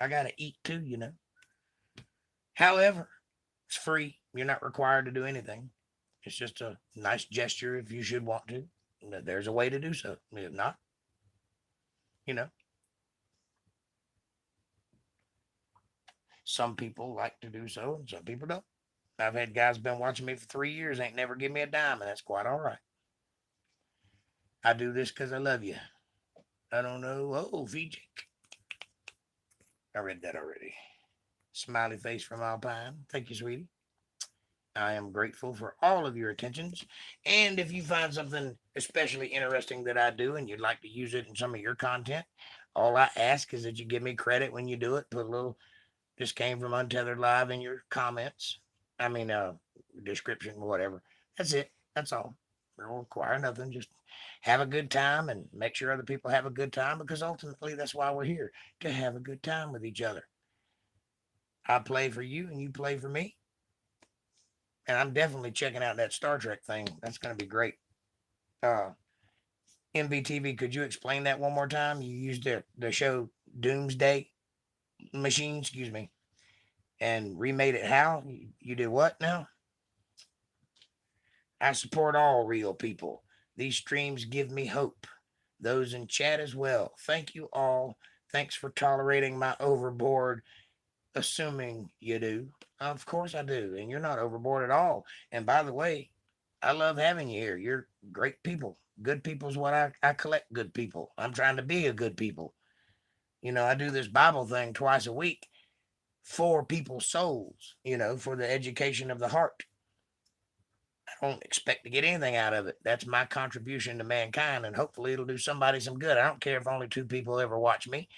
I got to eat too, you know. However, it's free. You're not required to do anything. It's just a nice gesture if you should want to. There's a way to do so. If not, you know, some people like to do so and some people don't. I've had guys been watching me for 3 years, ain't never give me a dime, and that's quite all right. I do this because I love you. I don't know. Oh, VJ. I read that already. Smiley face from Alpine. Thank you, sweetie. I am grateful for all of your attentions. And if you find something especially interesting that I do and you'd like to use it in some of your content, all I ask is that you give me credit when you do it. Put a little, this came from Untethered Live in your comments. I mean, description, whatever. That's it. That's all. We don't require nothing. Just have a good time and make sure other people have a good time, because ultimately that's why we're here, to have a good time with each other. I play for you and you play for me. And I'm definitely checking out that Star Trek thing. That's going to be great. MVTV, could you explain that one more time? You used the show Doomsday Machine, excuse me, and remade it how? You did what now? I support all real people. These streams give me hope. Those in chat as well. Thank you all. Thanks for tolerating my overboard, assuming you do. Of course I do. And you're not overboard at all. And by the way, I love having you here. You're great people. Good people is what I collect good people. I'm trying to be a good people. You know, I do this Bible thing twice a week for people's souls, you know, for the education of the heart. I don't expect to get anything out of it. That's my contribution to mankind, and hopefully it'll do somebody some good. I don't care if only 2 people ever watch me,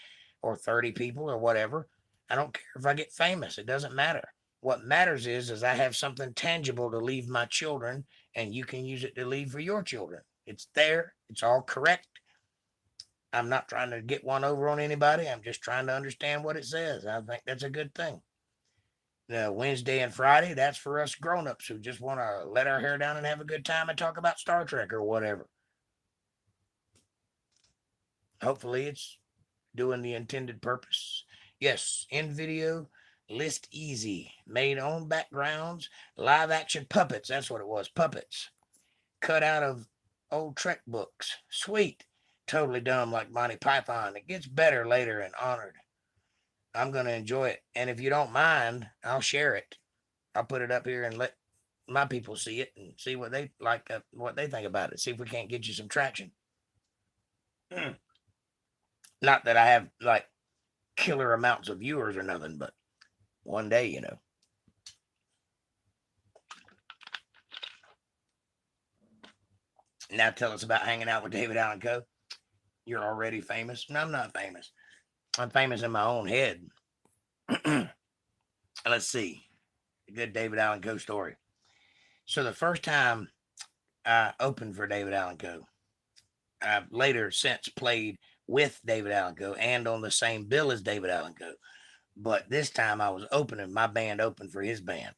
or 30 people, or whatever. I don't care if I get famous. It doesn't matter. What matters is I have something tangible to leave my children, and you can use it to leave for your children. It's there. It's all correct. I'm not trying to get one over on anybody. I'm just trying to understand what it says. I think that's a good thing. Wednesday and Friday, that's for us grown-ups who just want to let our hair down and have a good time and talk about Star Trek or whatever. Hopefully it's doing the intended purpose. Yes, in video, list easy, made on backgrounds, live action puppets. That's what it was, puppets. Cut out of old Trek books. Sweet. Totally dumb like Monty Python. It gets better later and honored. I'm going to enjoy it. And if you don't mind, I'll share it. I'll put it up here and let my people see it and see what they like, what they think about it. See if we can't get you some traction. Not that I have like killer amounts of viewers or nothing, but one day, you know. Now tell us about hanging out with David Allen Coe. You're already famous. No, I'm not famous. I'm famous in my own head. Let's see. A good David Allen Coe story. So the first time I opened for David Allen Coe, I've later since played with David Allen Coe and on the same bill as David Allen Coe. But this time I was opening, my band opened for his band.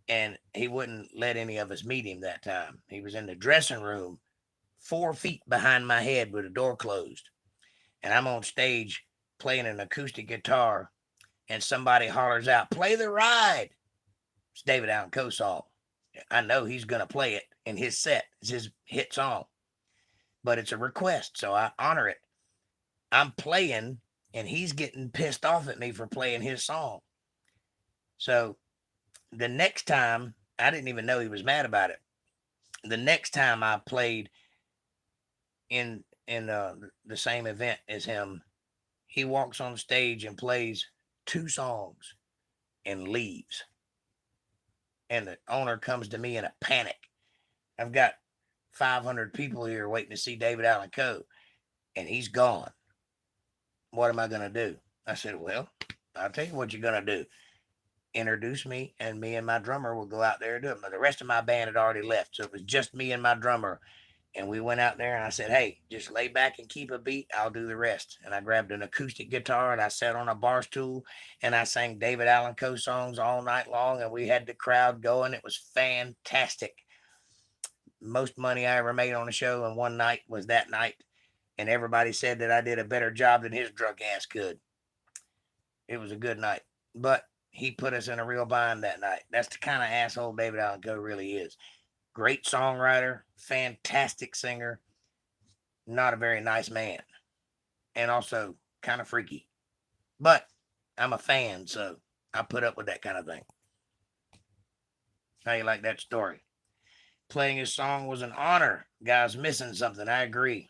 And he wouldn't let any of us meet him that time. He was in the dressing room 4 feet behind my head with the door closed. And I'm on stage playing an acoustic guitar, and somebody hollers out, "Play the Ride." It's David Allen Coe song. I know he's going to play it in his set. It's his hit song. But it's a request, so I honor it. I'm playing, and he's getting pissed off at me for playing his song. So the next time, I didn't even know he was mad about it. The next time I played in the same event as him, he walks on stage and plays 2 songs and leaves. And the owner comes to me in a panic. I've got 500 people here waiting to see David Allen Coe, and he's gone. What am I going to do? I said, well, I'll tell you what you're going to do. introduced me, and me and my drummer would go out there and do it. But the rest of my band had already left, so it was just me and my drummer. And we went out there, and I said, "Hey, just lay back and keep a beat. I'll do the rest." And I grabbed an acoustic guitar, and I sat on a bar stool, and I sang David Allan Coe songs all night long, and we had the crowd going. It was fantastic. Most money I ever made on a show in one night was that night, and everybody said that I did a better job than his drunk ass could. It was a good night, but he put us in a real bind that night. That's the kind of asshole David Allan Coe really is. Great songwriter, fantastic singer, not a very nice man, and also kind of freaky. But I'm a fan, so I put up with that kind of thing. How you like that story? Playing his song was an honor. Guy's missing something. I agree.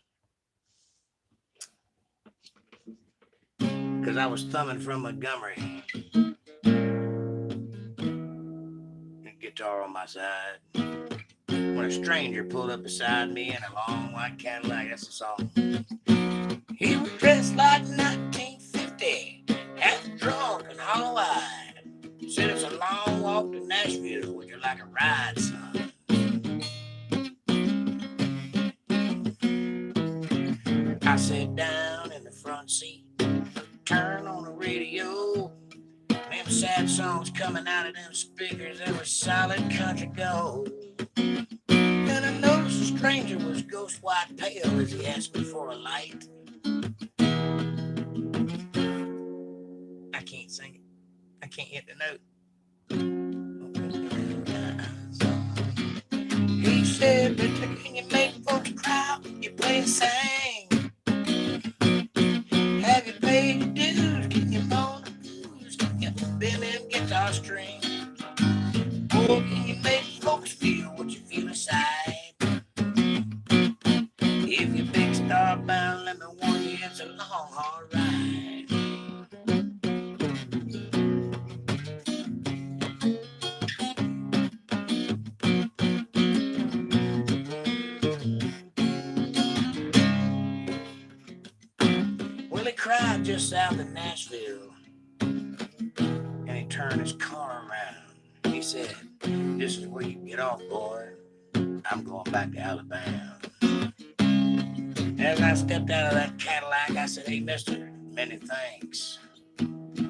Because I was thumbing from Montgomery. Guitar on my side. When a stranger pulled up beside me in a long white Cadillac. That's the song. He was dressed like 1950, half drunk and hollow-eyed. Said it's a long walk to Nashville. Would you like a ride, son? I sat down in the front seat, turned on the radio. Them sad songs coming out of them speakers, they were solid country gold. And I noticed the stranger was ghost white pale as he asked me for a light. I can't sing it. I can't hit the note. He said, "Can you make folks cry when you play and sing? Have you paid your dues? Can you moan the blues? Can you bend them guitar strings? Or can you make folks feel what you feel inside? If you're big star bound, let me warn you, it's a long, hard ride." Well, he cried just south of Nashville, and he turned his car around. He said, "This is where you get off, boy. I'm going back to Alabama." As I stepped out of that Cadillac, I said, "Hey, mister, many thanks."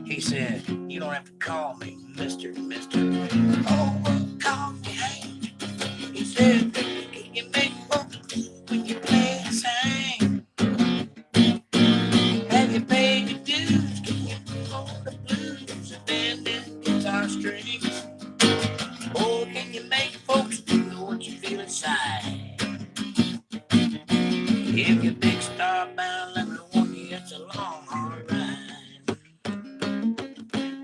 He said, "You don't have to call me mister. Oh, well, call me Hank." He said, "Can you make folks when you play and sing? Have you paid your dues? Can you own the blues and bend them guitar strings? Or can you make folks feel what you feel inside? If you're big star bound, let me warn you, it's a long, hard ride.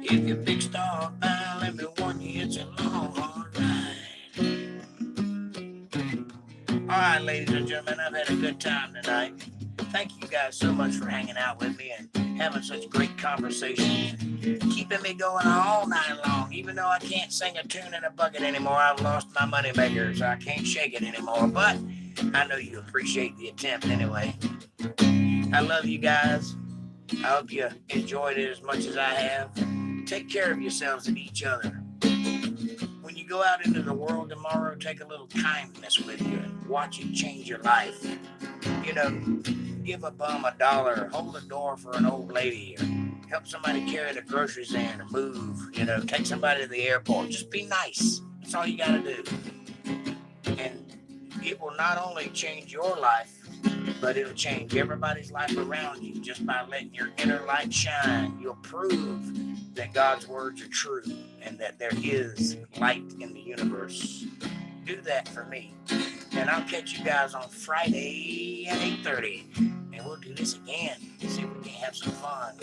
If you're big star bound, let me warn you, it's a long, hard ride." All right, ladies and gentlemen, I've had a good time tonight. Thank you guys so much for hanging out with me and having such great conversations, keeping me going all night long. Even though I can't sing a tune in a bucket anymore, I've lost my moneymaker, so I can't shake it anymore. But I know you appreciate the attempt anyway. I love you guys. I hope you enjoyed it as much as I have. Take care of yourselves and each other. When you go out into the world tomorrow, take a little kindness with you and watch it change your life. You know, give a bum $1, hold the door for an old lady, or help somebody carry the groceries in or move, you know, take somebody to the airport. Just be nice. That's all you got to do. And it will not only change your life, but it'll change everybody's life around you just by letting your inner light shine. You'll prove that God's words are true and that there is light in the universe. Do that for me. And I'll catch you guys on Friday at 8:30. And we'll do this again. See if we can have some fun.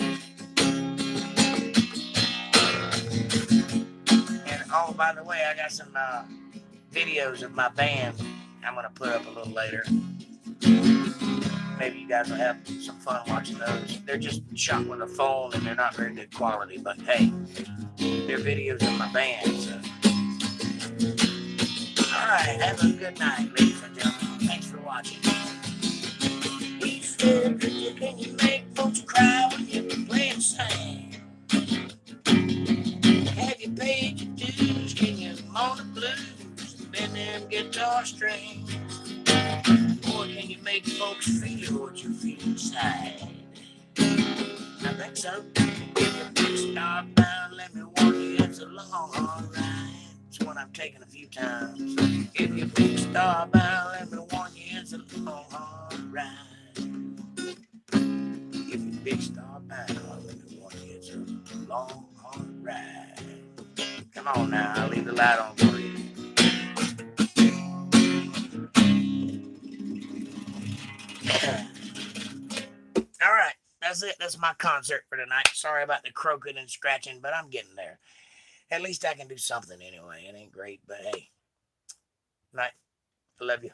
And oh, by the way, I got some videos of my band I'm going to put up a little later. Maybe you guys will have some fun watching those. They're just shot with a phone and they're not very good quality, but hey, they're videos of my band. So. All right, have a good night, ladies and gentlemen. Thanks for watching. He said, "Can you make folks cry when you play and sing? Have you them guitar strings. Boy, can you make folks feel what you feel inside? I think so. If you're big star bound, let me warn you, it's a long, hard ride. It's one I've taken a few times. If you're big star bound, let me warn you, it's a long, hard ride. If you're big star bound, let me warn you, it's a long, hard ride. Come on now, I'll leave the light on for you. All right, that's it. That's my concert for tonight. Sorry about the croaking and scratching, but I'm getting there. At least I can do something anyway. It ain't great, but hey. Night. I love you.